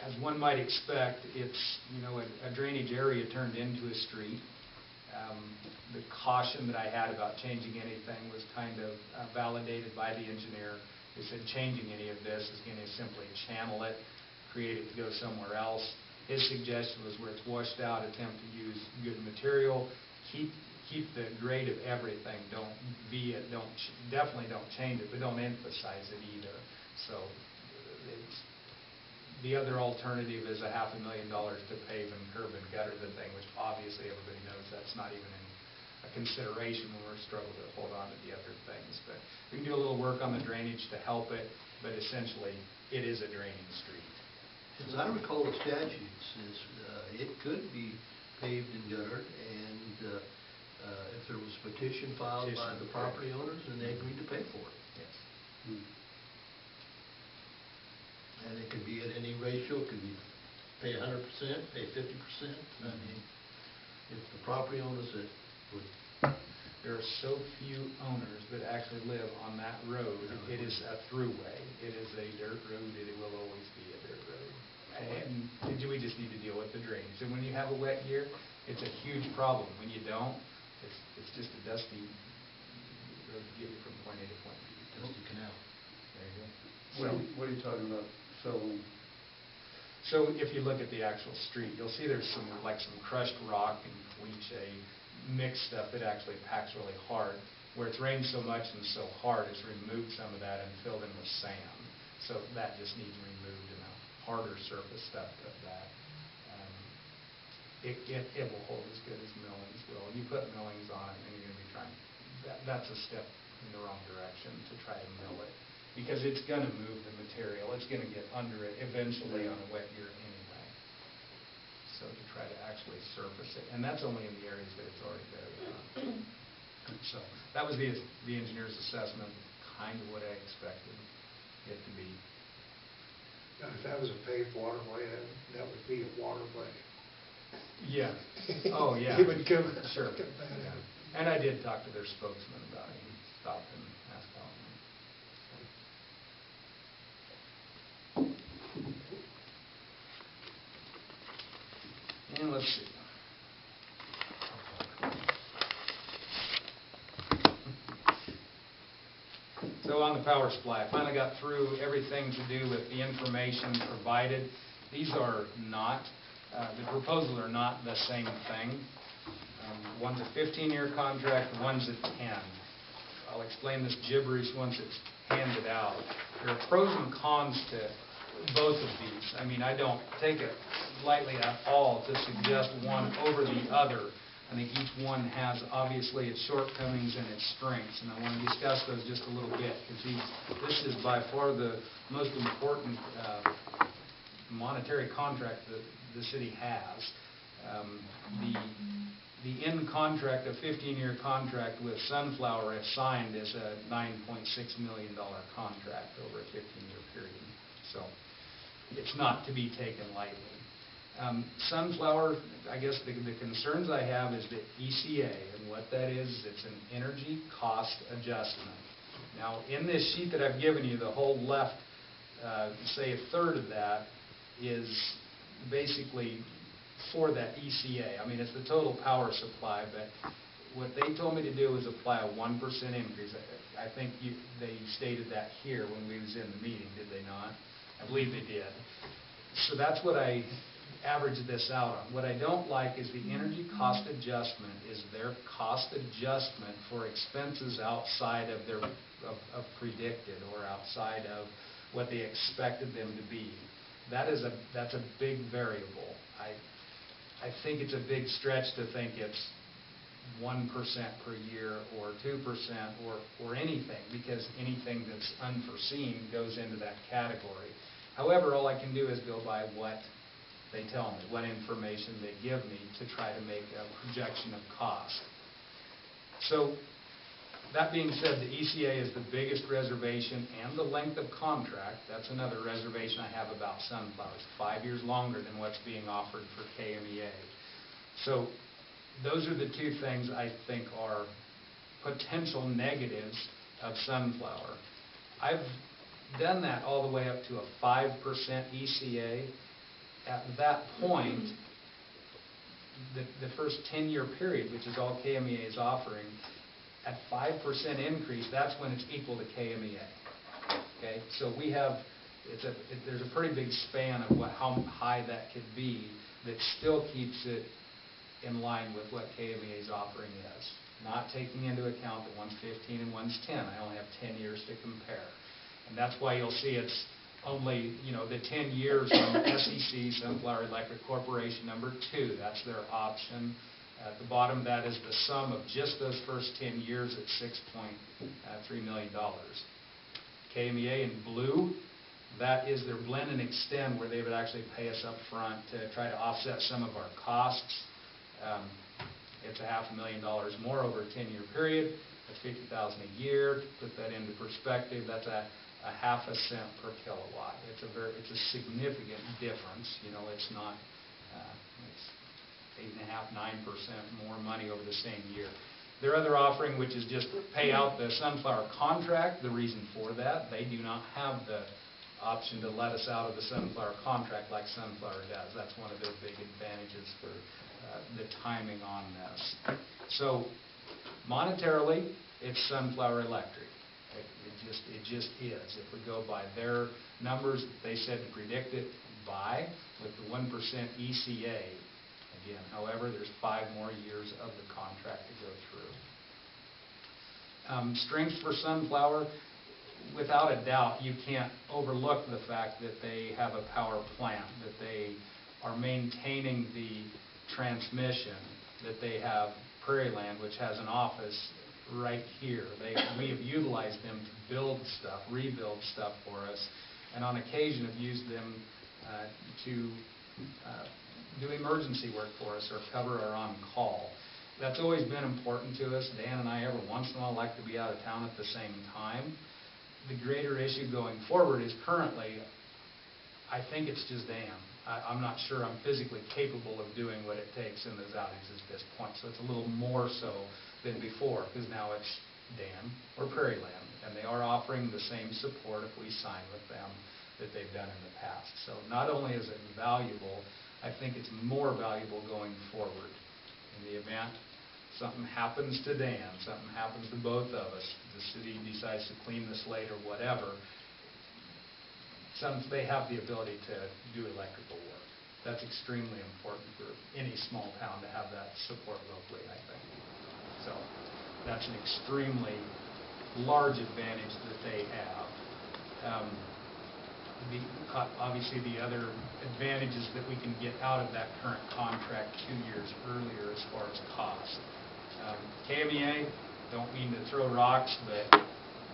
as one might expect, it's a drainage area turned into a street. The caution that I had about changing anything was kind of validated by the engineer. He said changing any of this is going to simply channel it, create it to go somewhere else. His suggestion was where it's washed out, attempt to use good material, keep the grade of everything. Don't be it. Definitely don't change it, but don't emphasize it either. So the other alternative is $500,000 to pave and curb and gutter the thing, which obviously everybody knows that's not even in a consideration when we're struggling to hold on to the other things. But we can do a little work on the drainage to help it, but essentially it is a draining street. As I recall the statutes, it could be paved and guttered, and if there was a petition filed by the property owners, then they agreed to pay for it. Yes. And it could be at any ratio. It could be pay 100%, pay 50%. I mean, if the property owners that would... There are so few owners that actually live on that road. It is a throughway. It is a dirt road, and it will always be a dirt road. And we just need to deal with the drainage. And when you have a wet year, it's a huge problem. When you don't, it's just a dusty road to get you from point A to point B. Dusty canal. There you go. What are you talking about, filling? So if you look at the actual street, you'll see there's some crushed rock and caliche mixed stuff that actually packs really hard. Where it's rained so much and so hard, it's removed some of that and filled in with sand. So that just needs removed, and a harder surface stuff of that. it will hold as good as millings will. You put millings on it, and you're gonna be trying, that's a step in the wrong direction to try to mill it, because it's gonna move the material, it's gonna get under it eventually on a wet year anyway. So to try to actually surface it, and that's only in the areas that it's already buried on. So that was the engineer's assessment, kind of what I expected it to be. Now, if that was a paved waterway, that would be a waterway. Yeah. Oh, yeah. He would come, Sure. come back. Yeah. And I did talk to their spokesman about it. He stopped and asked about it. And let's see. So on the power supply, I finally got through everything to do with the information provided. These are not, the proposals are not the same thing. One's a 15-year contract, one's a 10. I'll explain this gibberish once it's handed out. There are pros and cons to both of these. I mean, I don't take it lightly at all to suggest one over the other. I think each one has obviously its shortcomings and its strengths, and I want to discuss those just a little bit, because this is by far the most important monetary contract that the city has. The end contract, a 15-year contract with Sunflower, if signed, is a $9.6 million contract over a 15-year period. So it's not to be taken lightly. Sunflower, I guess the concerns I have is the ECA, and what that is, it's an energy cost adjustment. Now, in this sheet that I've given you, the whole left, say a third of that, is basically for that ECA. I mean, it's the total power supply, but what they told me to do was apply a 1% increase. I think they stated that here when we was in the meeting, did they not? I believe they did. So that's what I averaged this out on. What I don't like is the energy cost adjustment is their cost adjustment for expenses outside of their of predicted or outside of what they expected them to be. That's a big variable. I think it's a big stretch to think it's 1% per year or 2% or anything, because anything that's unforeseen goes into that category. However, all I can do is go by what they tell me, what information they give me to try to make a projection of cost. So that being said, the ECA is the biggest reservation, and the length of contract, that's another reservation I have about Sunflower. It's 5 years longer than what's being offered for KMEA. So those are the two things I think are potential negatives of Sunflower. I've done that all the way up to a 5% ECA. At that point, the first 10-year period, which is all KMEA is offering, at 5% increase, that's when it's equal to KMEA. Okay, so we have, there's a pretty big span of how high that could be that still keeps it in line with what KMEA's offering is. Not taking into account that one's 15 and one's 10. I only have 10 years to compare. And that's why you'll see it's only, the 10 years on SEC, Sunflower Electric Corporation number 2. That's their option. At the bottom, that is the sum of just those first 10 years at $6.3 million. KMEA in blue, that is their blend and extend, where they would actually pay us up front to try to offset some of our costs. It's $500,000 more over a 10-year period. That's $50,000 a year. To put that into perspective, that's a half a cent per kilowatt. It's a significant difference. It's not. It's 8.5%, 9% more money over the same year. Their other offering, which is just pay out the Sunflower contract, the reason for that, they do not have the option to let us out of the Sunflower contract like Sunflower does. That's one of their big advantages for the timing on this. So monetarily, it's Sunflower Electric. It just is. If we go by their numbers that they said to predict it by, with the 1% ECA, again, however, there's 5 more years of the contract to go through. Strengths for Sunflower, without a doubt, you can't overlook the fact that they have a power plant, that they are maintaining the transmission that they have Prairie Land, which has an office right here. We have utilized them to build stuff, rebuild stuff for us, and on occasion have used them to do emergency work for us or cover our on-call. That's always been important to us. Dan and I every once in a while like to be out of town at the same time. The greater issue going forward is currently, I think it's just Dan. I'm not sure I'm physically capable of doing what it takes in those outings at this point. So it's a little more so than before, because now it's Dan or Prairie Land, and they are offering the same support if we sign with them that they've done in the past. So not only is it valuable, I think it's more valuable going forward. In the event something happens to Dan, something happens to both of us, the city decides to clean the slate or whatever, they have the ability to do electrical work. That's extremely important for any small town to have that support locally, I think. So that's an extremely large advantage that they have. Obviously, the other advantages that we can get out of that current contract 2 years earlier as far as cost. KMEA, don't mean to throw rocks, but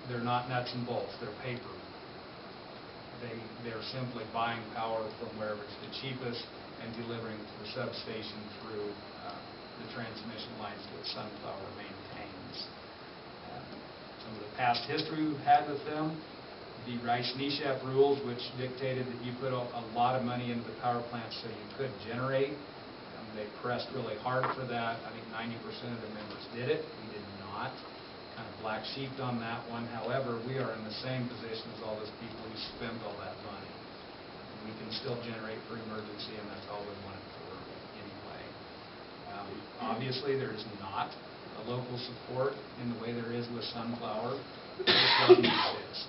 they're not nuts and bolts. They're paper. They're simply buying power from wherever it's the cheapest and delivering to the substation through the transmission lines that Sunflower maintains. Some of the past history we've had with them, the Rice-Neshap rules, which dictated that you put a lot of money into the power plant so you could generate. They pressed really hard for that. I think 90% of the members did it. We did not. Kind of black sheeped on that one. However, we are in the same position as all those people who spent all that money. We can still generate for emergency, and that's all we want it for anyway. Obviously, there is not a local support in the way there is with Sunflower. It doesn't exist.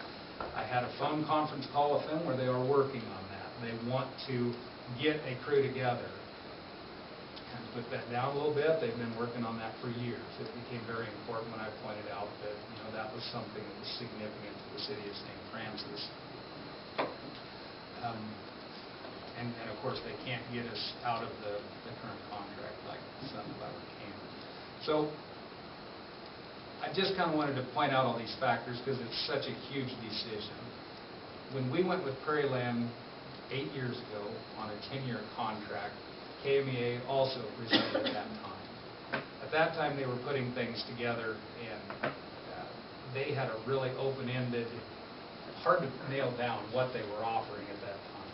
I had a phone conference call with them where they are working on that. They want to get a crew together. Kind of put that down a little bit. They've been working on that for years. It became very important when I pointed out that that was something that was significant to the city of St. Francis. And of course, they can't get us out of the current contract like Sunflower can. So I just kind of wanted to point out all these factors because it's such a huge decision. When we went with Prairie Land 8 years ago on a 10-year contract, KMEA also resided at that time. At that time, they were putting things together, and they had a really open-ended, hard to nail down what they were offering at that time.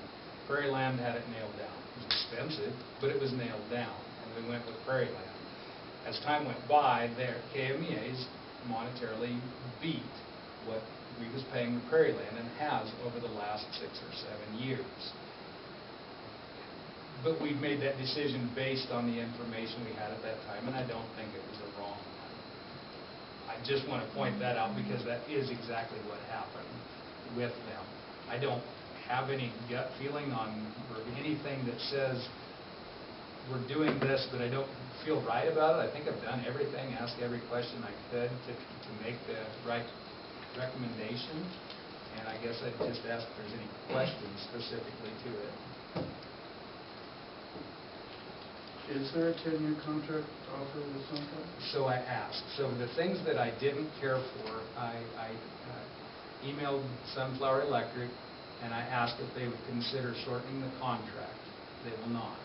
Prairie Land had it nailed down. It was expensive, but it was nailed down, and we went with Prairie Land. As time went by, KMEA's monetarily beat what we was paying the Prairie Land and has over the last 6 or 7 years. But we made that decision based on the information we had at that time, and I don't think it was a wrong one. I just want to point that out because that is exactly what happened with them. I don't have any gut feeling or anything that says we're doing this, but I don't feel right about it. I think I've done everything, asked every question I could to make the right recommendation, and I guess I'd just ask if there's any questions specifically to it. Is there a 10-year contract offer with Sunflower? So I asked. So the things that I didn't care for, I emailed Sunflower Electric, and I asked if they would consider shortening the contract. They will not.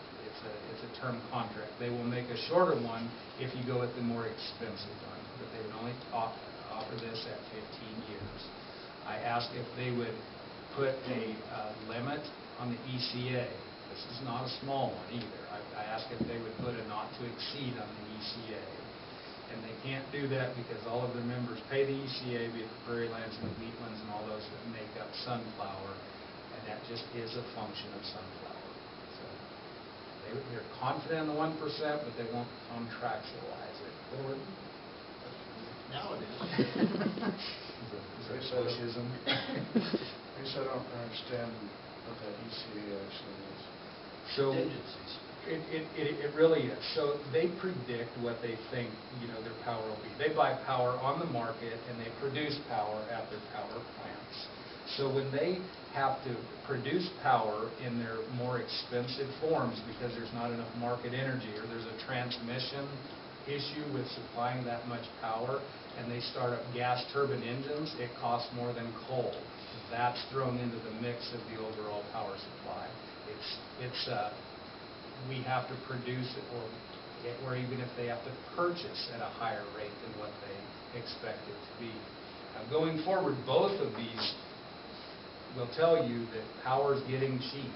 It's a term contract. They will make a shorter one if you go with the more expensive one, but they would only offer this at 15 years. I asked if they would put a limit on the ECA. This is not a small one either. I asked if they would put a not to exceed on the ECA. And they can't do that because all of their members pay the ECA, be it the Prairie Lands and the Wheatlands and all those that make up Sunflower, and that just is a function of Sunflower. So they're confident in the 1%, but they won't contractualize it. Now it is. Is there socialism? I guess I don't understand what that ECA actually is. So Contingencies. it really is. So they predict what they think their power will be. They buy power on the market and they produce power at their power plants. So when they have to produce power in their more expensive forms because there's not enough market energy, or there's a transmission issue with supplying that much power, and they start up gas turbine engines, it costs more than coal. That's thrown into the mix of the overall power supply. We have to produce it, or even if they have to purchase at a higher rate than what they expect it to be. Now, going forward, both of these will tell you that power is getting cheap.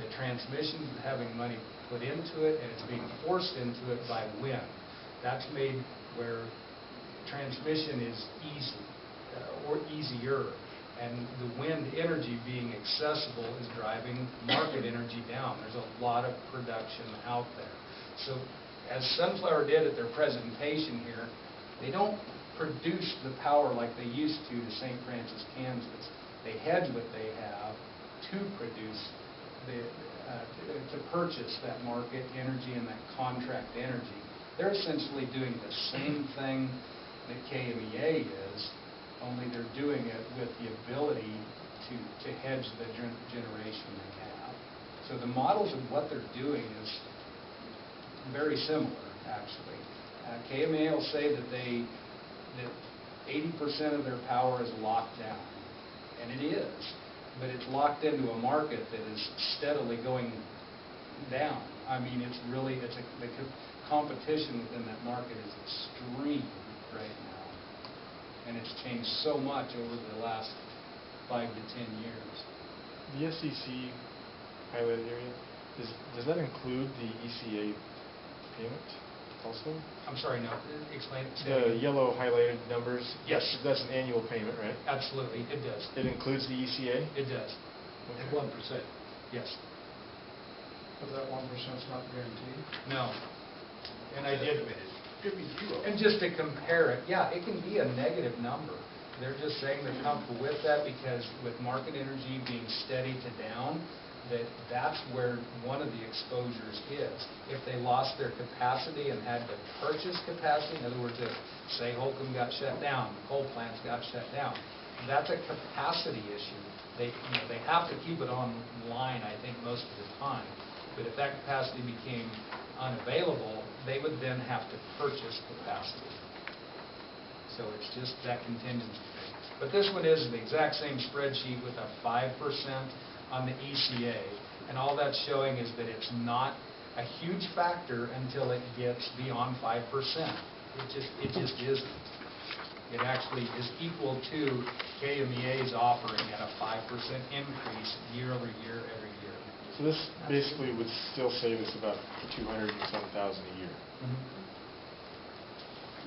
The transmission is having money put into it, and it's being forced into it by wind. That's made where transmission is easy, or easier. And the wind energy being accessible is driving market energy down. There's a lot of production out there. So as Sunflower did at their presentation here, they don't produce the power like they used to St. Francis, Kansas. They hedge what they have to produce, to purchase that market energy and that contract energy. They're essentially doing the same thing that KMEA is, only they're doing it with the ability to hedge the generation they have. So the models of what they're doing is very similar, actually. KMEA will say that 80% of their power is locked down, and it is, but it's locked into a market that is steadily going down. I mean, the competition within that market is extreme right now. And it's changed so much over the last 5 to 10 years. The SEC highlighted area, does that include the ECA payment also? I'm sorry, no, explain it. The yellow highlighted numbers? Yes. That's an annual payment, right? Absolutely, it does. It includes the ECA? It does. At 1%. Yes. But that 1% is not guaranteed? No. And I did. Could be zero. And just to compare it, yeah, it can be a negative number. They're just saying they're comfortable with that because with market energy being steady to down, that's where one of the exposures is. If they lost their capacity and had to purchase capacity, in other words, if, say, Holcomb got shut down, coal plants got shut down, that's a capacity issue. They have to keep it online, I think, most of the time. But if that capacity became unavailable, they would then have to purchase capacity. So it's just that contingency thing. But this one is the exact same spreadsheet with a 5% on the ECA. And all that's showing is that it's not a huge factor until it gets beyond 5%. It just isn't. It actually is equal to KMEA's offering at a 5% increase year over year every year. So this basically would still save us about 200 and some thousand a year,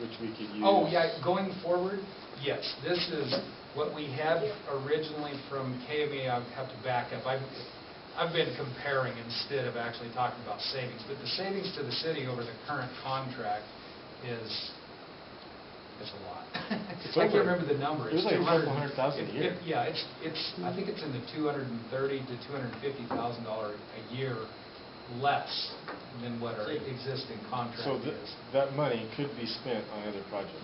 which we could use. Oh, yeah, going forward, yes. This is what we had originally from KMEA. I have to back up. I've been comparing instead of actually talking about savings. But the savings to the city over the current contract is a lot. I can't remember the number. It was like $200,000 a year. Yeah, I think it's in the $230,000 to $250,000 a year less than what our existing contract so is. That money could be spent on other projects.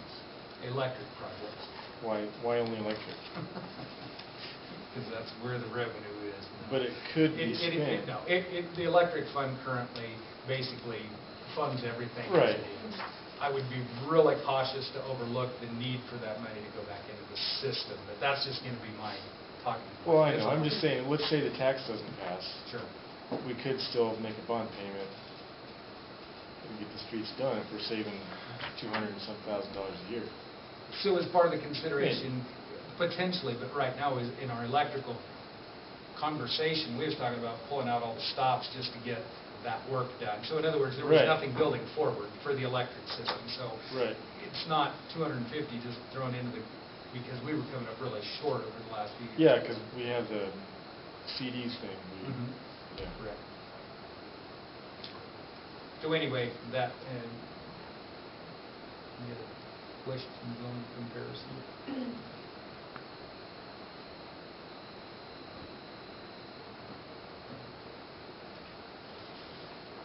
Electric projects. Why only electric? Because that's where the revenue is. But it could be spent. No, the electric fund currently basically funds everything Right. as it is. I would be really cautious to overlook the need for that money to go back into the system, but that's just going to be my talking point. Well, I know. I'm just saying, let's say the tax doesn't pass. Sure. We could still make a bond payment and get the streets done if we're saving $200 and some thousand a year. So as part of the consideration, potentially, but right now is in our electrical conversation, we was talking about pulling out all the stops just to get that work done. So in other words, there was Right. nothing building forward for the electric system. So Right. it's not 250 just thrown into because we were coming up really short over the last few years. Yeah, because we have the CDs thing. Yeah. Correct. So anyway, that, any other questions on comparison?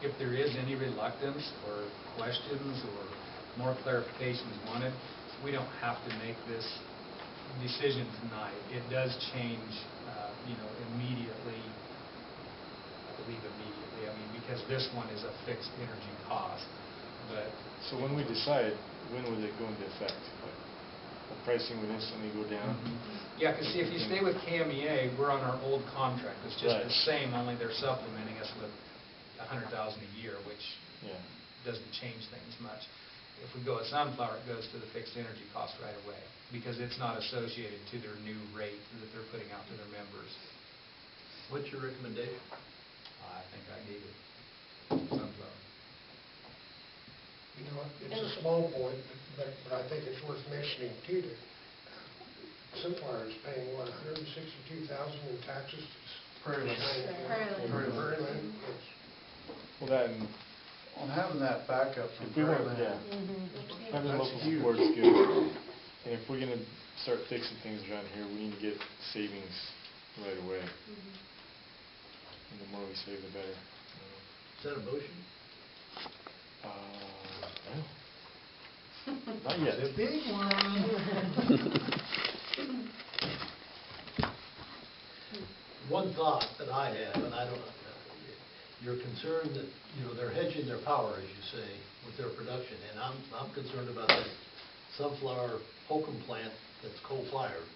If there is any reluctance or questions or more clarifications wanted, we don't have to make this decision tonight, it does change, immediately, I believe immediately, I mean, because this one is a fixed energy cost, but So when we decide, when will it go into effect? Like, the pricing will instantly go down? yeah, because see, if you stay with KMEA, we're on our old contract. It's just Right. the same, only they're supplementing us with $100,000 a year, which Yeah. doesn't change things much. If we go with Sunflower, it goes to the fixed energy cost right away, because it's not associated to their new rate that they're putting out to their members. What's your recommendation? I think I gave it Sunflower. You know, it's a small point, but I think it's worth mentioning too, that Sunflower is paying, what, $162,000 in taxes? Prairie Land. Prairie Land, yes. Well, that, and On having that backup from if we Prairie want, Land. yeah, having That's local huge. support is good. And if we're gonna start fixing things around here, we need to get savings right away. And the more we save, the better. Is that a motion? No. Not yet. The big one. One thought that I have, and I don't, you're concerned that, they're hedging their power, as you say, with their production, and I'm concerned about that Sunflower Holcomb plant that's coal-fired.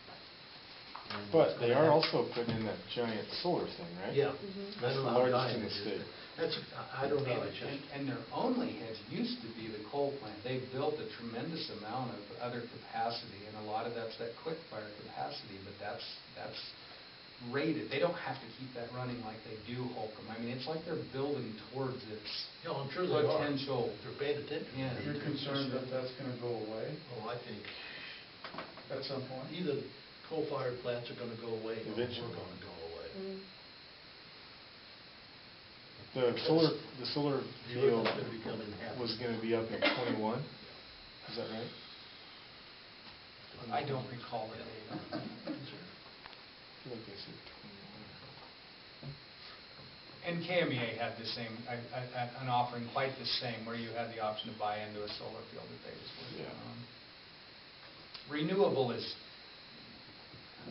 And But it's they gonna are have- also putting in that giant solar thing, right? Yeah. Mhm. I That's don't the know how largest in giant the it is, state. but That's, I don't know, it's just. And their only hedge used to be the coal plant. They've built a tremendous amount of other capacity, and a lot of that's that quick fire capacity, but that's rated. They don't have to keep that running like they do Holcomb. I mean, it's like they're building towards its Yeah, I'm sure they are. potential. They're paying attention. Yeah. You're concerned that that's going to go away Oh, I think at some point? either coal-fired plants are gonna go away, or we're Eventually. gonna go away. The solar The field Earth's gonna become inhabitable. was gonna be up in 21, is that right? I don't recall the date. I feel like they said 21. And KMEA had the same, an offering quite the same, where you had the option to buy into a solar field that they was working Yeah. on. Renewable is,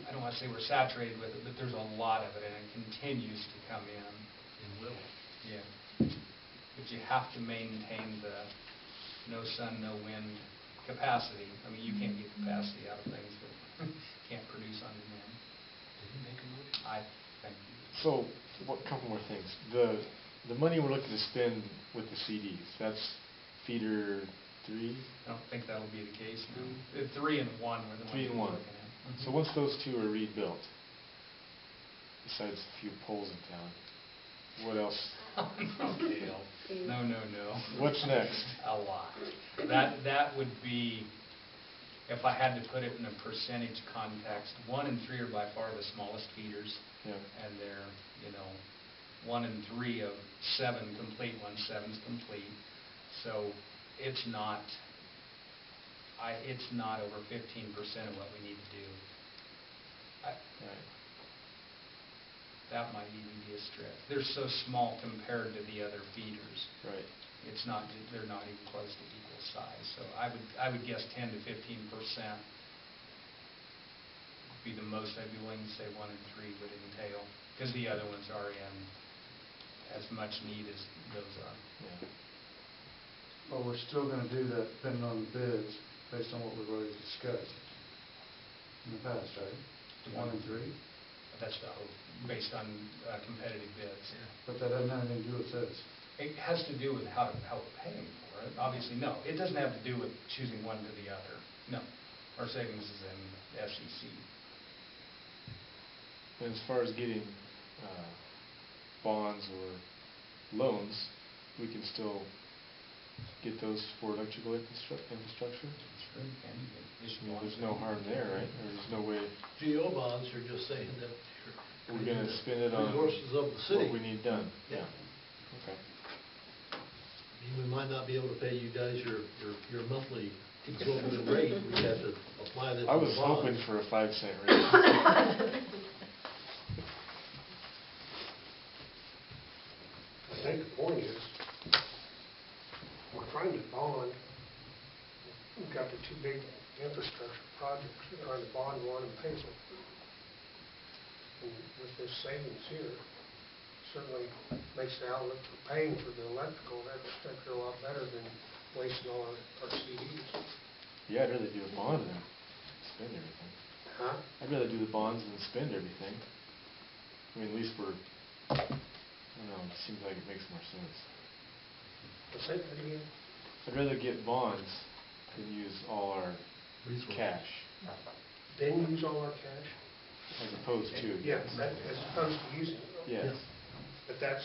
I don't want to say we're saturated with it, but there's a lot of it, and it continues to come in. And will. Yeah. But you have to maintain the no sun, no wind capacity. I mean, you can't get capacity out of things that can't produce on demand. Did he make a motion? I think, So, couple more things. The money we're looking to spend with the CDs, that's feeder 3? I don't think that'll be the case. No. 3 and 1 were the ones 3 and we're 1. looking at. So once those two are rebuilt, besides a few poles in town, what else? No. What's next? A lot. That would be, if I had to put it in a percentage context, 1 and 3 are by far the smallest feeders, Yeah. and they're, 1 and 3 of 7 complete, 7's complete. So it's not over 15% of what we need to do. Right. That might even be a stretch. They're so small compared to the other feeders. Right. They're not even close to equal size. So I would guess 10 to 15% would be the most I'd be willing to say 1 and 3 would entail, because the other ones are in as much need as those are. Yeah. But we're still going to do that depending on the bids, based on what we've already discussed in the past, right? 1 and 3? That's the hope, based on competitive bids. But that doesn't have anything to do with this. It has to do with how we're paying for it. Obviously, no. It doesn't have to do with choosing one to the other. No. Our savings is in SEC. And as far as getting bonds or loans, we can still get those for electrical infrastructure? Sure, you can. You can issue I mean, bonds. there's no harm there, right? Or there's no way GO bonds are just saying that we're going to spend it on resources of the city. what we need done? Yeah. Okay. I mean, we might not be able to pay you guys your monthly exorbitant rate. We have to apply that to the I bonds. was hoping for a 5-cent raise. I think the point is, we're trying to bond, we've got the two big infrastructure projects. We're trying to bond one and pay for it. And with this savings here, certainly makes the outlook for paying for the electrical, that structure a lot better than wasting all our CDs. Yeah, I'd rather do a bond than spend everything. Huh? I'd rather do the bonds than spend everything. I mean, at least I don't know, it seems like it makes more sense. Say that again? I'd rather get bonds than use all our Resources. cash, Then use all our cash? as opposed to. Yeah, that, as opposed to using it. Yes. But that's,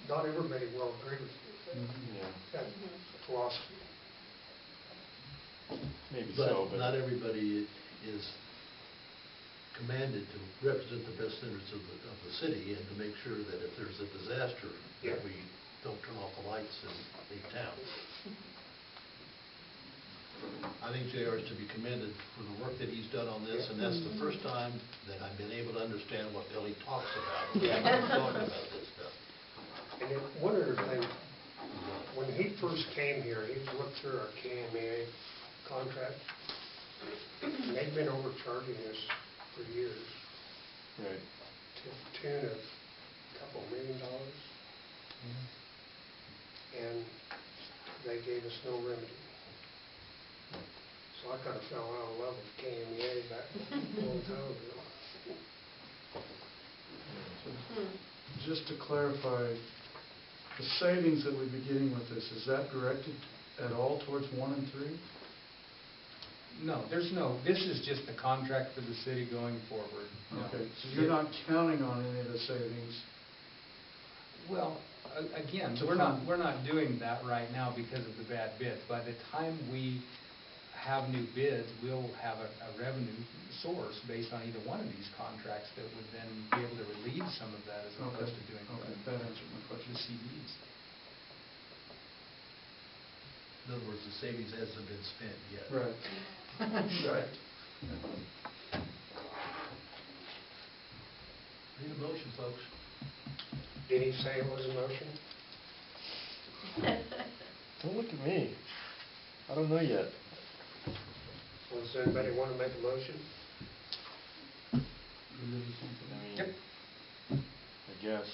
not everybody will agree with Yeah, that philosophy. maybe so, But not everybody is commanded to represent the best interests of the city and to make sure that if there's a disaster, Yeah. that we don't turn off the lights and leave town. I think JR is to be commended for the work that he's done on this, and that's the first time that I've been able to understand what Billy talks about. Yeah. When he's talking about this stuff. And then one other thing, when he first came here, he looked through our KMA contract, and they've been overcharging us for years right. to the tune of $2 million. And they gave us no remedy. So I kind of fell out of love with KMEA back a long time ago. Just to clarify, the savings that we'd be getting with this, is that directed at all towards 1 and 3? No, this is just the contract for the city going forward. No. Okay, so you're not counting on any of the savings? Well, again, To we're come. not doing that right now because of the bad bids. By the time we have new bids, we'll have a revenue source based on either one of these contracts that would then be able to relieve some of that as opposed to doing Okay, that answered my question. the CDs. In other words, the savings hasn't been spent yet. Right. Right. Need a motion, folks. Did he say it was a motion? Don't look at me. I don't know yet. Well, does anybody want to make a motion? I mean, Yep. I guess.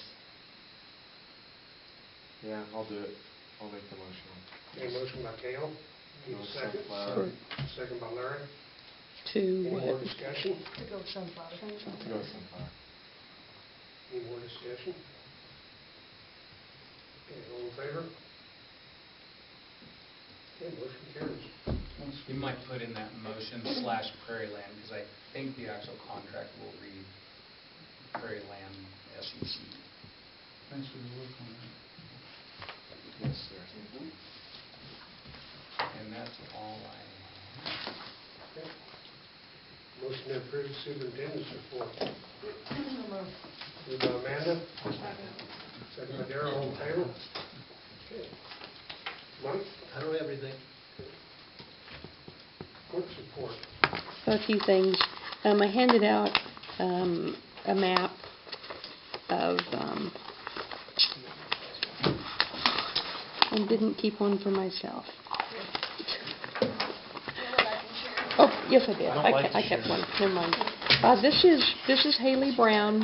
Yeah, I'll do it. I'll make the motion. A motion by Cale, need No a second? sunflower. Second by Larry. To Any more what? discussion? To go sunflower. To go sunflower. Any more discussion? Okay, all in favor? Okay, motion carries. You might put in that motion / Prairie Land, because I think the actual contract will read Prairie Land SEC. Thanks for the work on that. Yes, sir. Thank you. And that's all I have. Okay. Motion to approve superintendent's report. Moved by Amanda, second by Darrell, all in favor? Okay. Mike, I don't have anything. clerk's report. A few things. I handed out a map of, and didn't keep one for myself. Oh, yes, I did. I don't like I to kept share. one. Never mind. This is Haley Brown.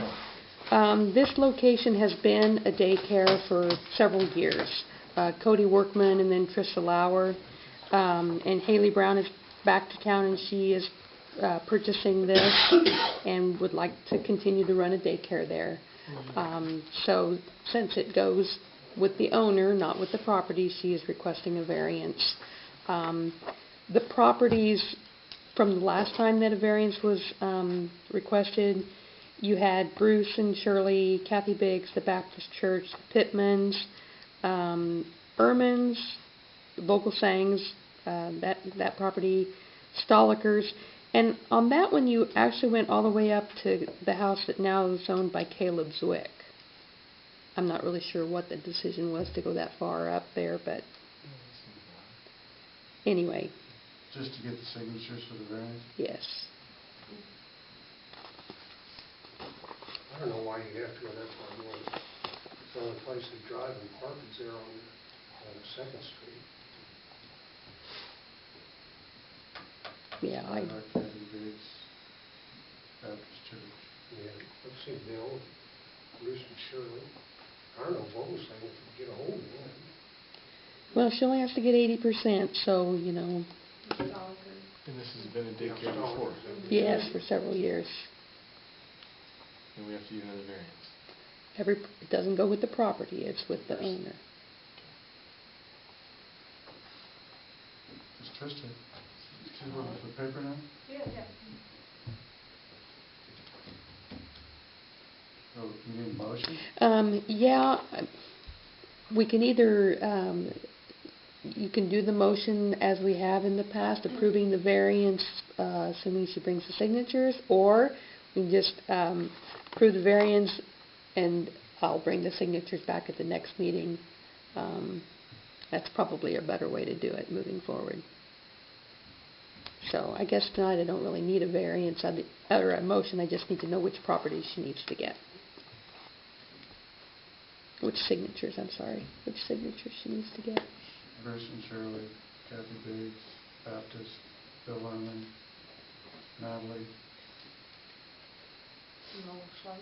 This location has been a daycare for several years. Cody Workman and then Trista Lauer. And Haley Brown is back to town, and she is purchasing this and would like to continue to run a daycare there. So since it goes with the owner, not with the property, she is requesting a variance. The properties from the last time that a variance was requested, you had Bruce and Shirley, Kathy Biggs, the Baptist Church, Pittmans, Ermans, Vogelsangs, that property, Stollikers. And on that one, you actually went all the way up to the house that now is owned by Caleb Zwick. I'm not really sure what the decision was to go that far up there, but anyway, Just to get the signatures for the variance? yes. I don't know why you have to go that far north. It's the only place to drive and park is there on 2nd Street. Yeah, Kathy Biggs Baptist Church. Yeah, let's see, Bill, Bruce and Shirley. I don't know if what was saying, if you get a hold of them. well, she only has to get 80%, so, you know, Mr. Oliver. And this has been a daycare before, yes, for several years. and we have to use another variance. It doesn't go with the property, it's with the owner. Ms. Trista, she's looking for the paper now? Yeah, yeah. Oh, you need a motion? Yeah, we can either, you can do the motion as we have in the past, approving the variance, assuming she brings the signatures, or we can just approve the variance and I'll bring the signatures back at the next meeting. That's probably a better way to do it moving forward. So I guess tonight I don't really need a variance or a motion, I just need to know which property she needs to get. Which signatures she needs to get. Bruce and Shirley, Kathy Biggs, Baptist, Bill Lerman, Natalie, Vogelschlag.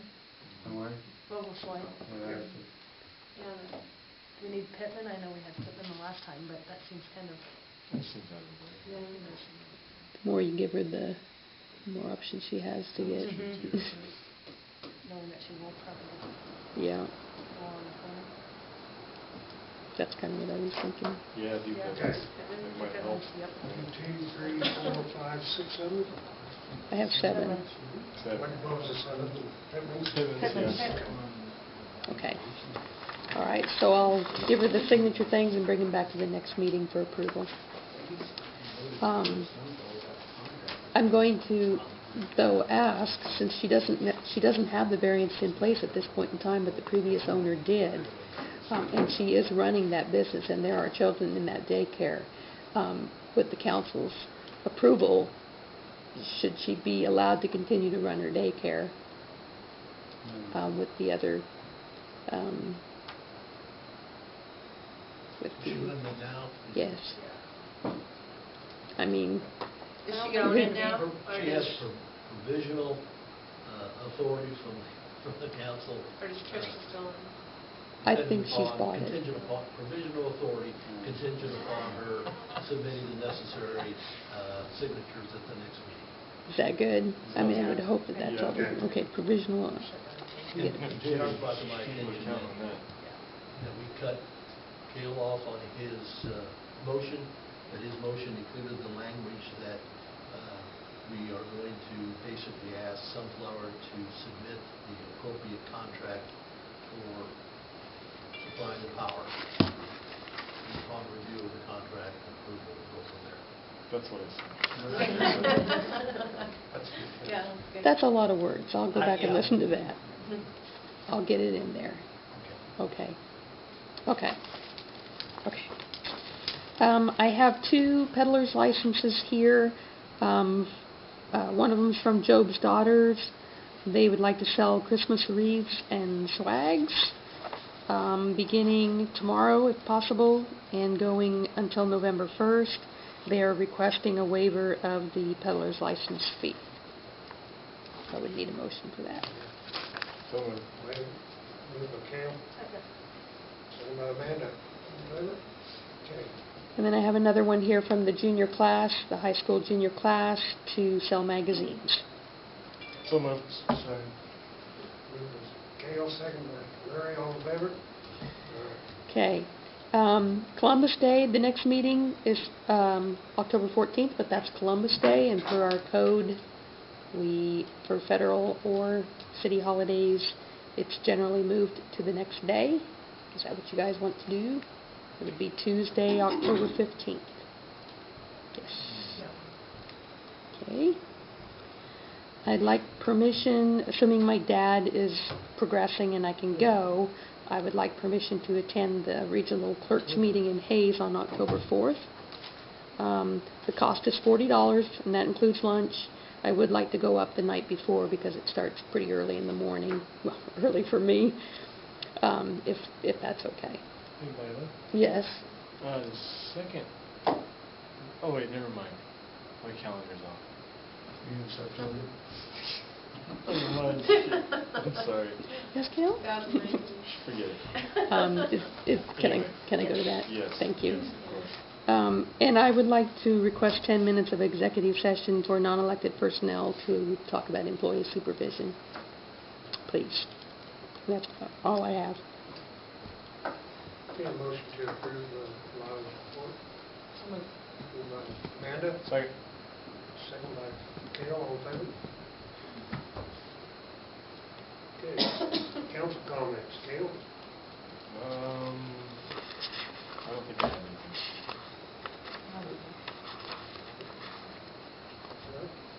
and Wade. Vogelschlag. Yeah, Yeah, We need Pittman, I know we had Pittman the last time, but that seems kind of, That seems out of the way. The more you give her, the more options she has to get. knowing that she won't probably Yeah, go on the corner. that's kind of what I was thinking. Yeah, do Yeah. that. Okay. That might help. Yep. 1, 2, 3, 4, 5, 6, 7. I have 7. What was the 7th? Pittman's? Pittman's. Yes. Okay. All right, so I'll give her the signature things and bring them back to the next meeting for approval. I'm going to, though, ask, since she doesn't have the variance in place at this point in time, but the previous owner did, and she is running that business, and there are children in that daycare, with the council's approval, should she be allowed to continue to run her daycare with the other, with She the, run that now? yes. I mean, Does she own it now? Or She has does, provisional authority from the council. or does Tricia still own it? I think she's bought it. Contingent upon, provisional authority contingent upon her submitting the necessary signatures at the next meeting. Is that good? I mean, I would hope that that's all. Yeah. Okay, provisional. And Jim brought to my People would attention count on that. that we cut Cale off on his motion, that his motion included the language that we are going to basically ask Sunflower to submit the appropriate contract for supplying the power. And upon review of the contract, approval will go from there. That's what I said. Yeah. Okay. That's a lot of words. I'll go back and Yeah. listen to that. I'll get it in there. Okay. Okay. I have 2 peddler's licenses here. One of them is from Job's Daughters. They would like to sell Christmas wreaths and swags, beginning tomorrow if possible, and going until November 1st. They are requesting a waiver of the peddler's license fee. I would need a motion for that. So moved. Moved by Cale, second by Amanda. All in favor? Okay. And then I have another one here from the junior class, the high school junior class, to sell magazines. So moved. Second. Moved by Cale, second by Larry, all in favor? All right. Okay. Columbus Day, the next meeting is October 14th, but that's Columbus Day, and per our code, for federal or city holidays, it's generally moved to the next day. Is that what you guys want to do? It would be Tuesday, October 15th. Yes. Okay. I'd like permission, assuming my dad is progressing and I can go, I would like permission to attend the regional clerks meeting in Hayes on October 4th. The cost is $40, and that includes lunch. I would like to go up the night before because it starts pretty early in the morning. Well, early for me, if that's okay. Hey, Viola. Yes. The second, oh wait, never mind. My calendar's off. You in September? Never mind. I'm sorry. Yes, Gail? 2019. Forget it. Can I go to that? Yes. Thank you. Yes, of course. And I would like to request 10 minutes of executive session for non-elected personnel to talk about employee supervision. Please. That's all I have. Need a motion to approve the lodge report. Moved by Amanda, Sorry. second by Cale, all in favor? Okay, council comments, Cale? I don't think I have anything.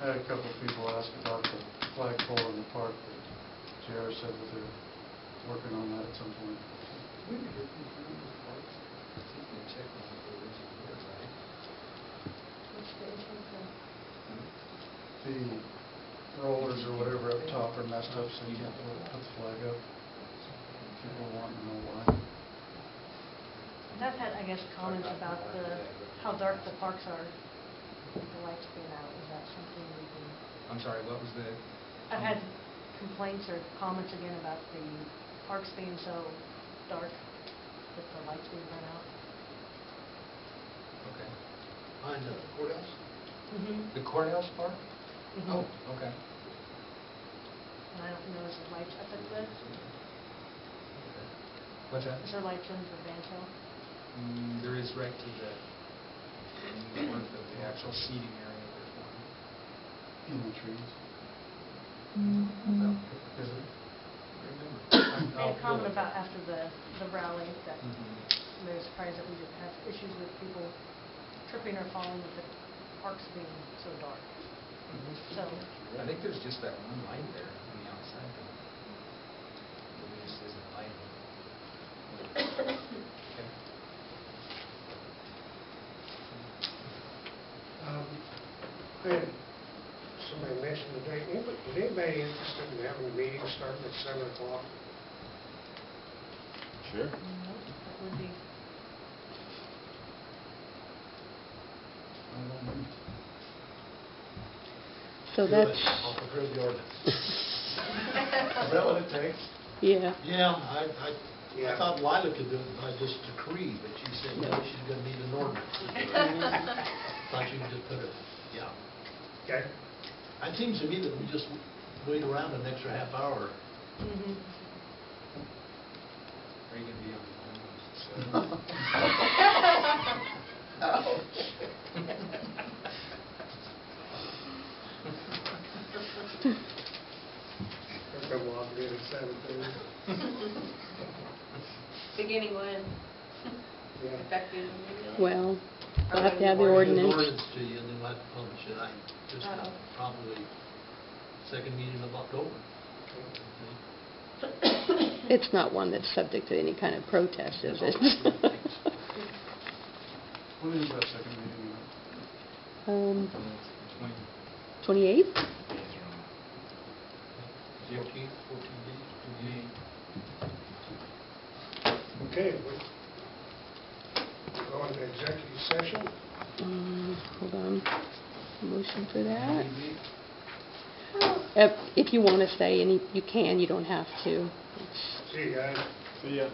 I had a couple of people ask about the flagpole in the park, but JR said that they're working on that at some point. What's the issue for? The rollers or whatever up top are messed up, so you can't put the flag up. People want to know why. And I've had, I guess, comments about how dark the parks are, with the lights being out. Is that something we can? I'm sorry, what was the? I've had complaints or comments again about the parks being so dark with the lights being run out. Okay. Behind the courthouse? The courthouse park? Mhm. Okay. And I don't know, is there lights up at the, What's that? is there lights in for Van Hill? There is right to the north of the actual seating area. There's one. In the trees. Well, Is it? Made a comment about after the rally that Mhm. they're surprised that we didn't have issues with people tripping or falling with the parks being so dark. So, I think there's just that one light there on the outside. That just isn't lighting. Okay. I had somebody mentioned today, is anybody interested in having a meeting starting at 7 o'clock? Sure. that would be, I don't know. So Do that's, it. I'll approve the ordinance. Is that what it takes? yeah. Yeah, Yeah. I thought Lila could do it by just decree, but she said, no, she's gonna need an ordinance. Thought you could just put it, yeah. Okay. It seems to me that we just wait around an extra half hour. mhm. Are you going to be on the phone? They're gonna walk in at 7:30. Beginning when? Yeah. Effective immediately? Well, we'll have to Or have the when Bring the ordinance. ordinance to you, and then we'll have to publish it. I just Uh-oh. probably second meeting of October. It's not one that's subject to any kind of protest, is it? When is that second meeting? 28th? 14 days. Okay, we're going to executive session. Hold on. Motion for that? Maybe. If you want to stay, and you can, you don't have to. It's- See you guys. See ya.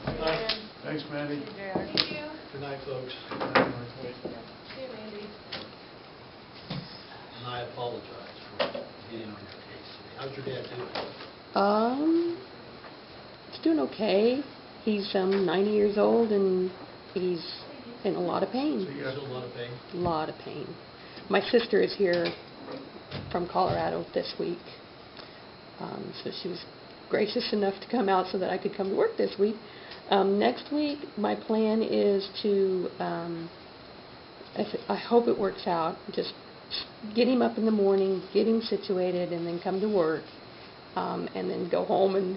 Thanks, Mandy. Thank you. Good night, folks. Wait. See you, Mandy. And I apologize for getting on your case today. How's your dad doing? He's doing okay. He's 90 years old, and he's in a lot of pain. See Still a lot of pain? Lot of pain. My sister is here from Colorado this week, so she was gracious enough to come out so that I could come to work this week. Next week, my plan is to, I hope it works out, just get him up in the morning, get him situated, and then come to work, and then go home and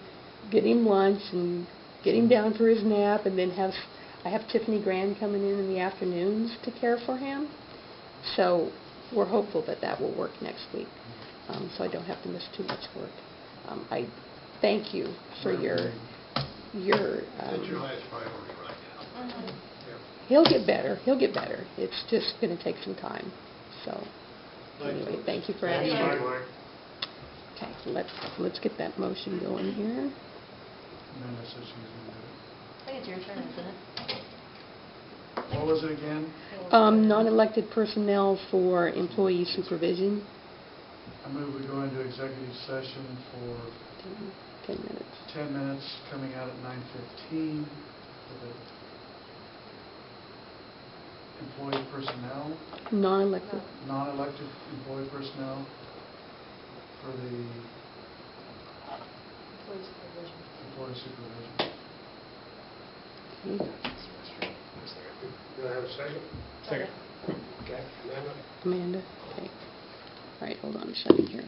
get him lunch and get him down for his nap, and then I have Tiffany Grand coming in the afternoons to care for him. So we're hopeful that that will work next week, so I don't have to miss too much work. I thank you for your. That's your highest priority right now. He'll get better. He'll get better. It's just going to take some time. So Anyway, thank you for Thank you, asking. Mark. Okay, so let's get that motion going here. Amanda says she's going to do I think it's your turn, isn't it? it. What was it again? Non-elected personnel for employee supervision, I move we go into executive session for 10 minutes. 10 minutes, coming out at 9:15 for the employee personnel, Non-elected, non-elected employee personnel for the Employee supervision. employee supervision. okay. Do I have a second? Second. Okay, Amanda? Amanda, okay. All right, hold on a second here.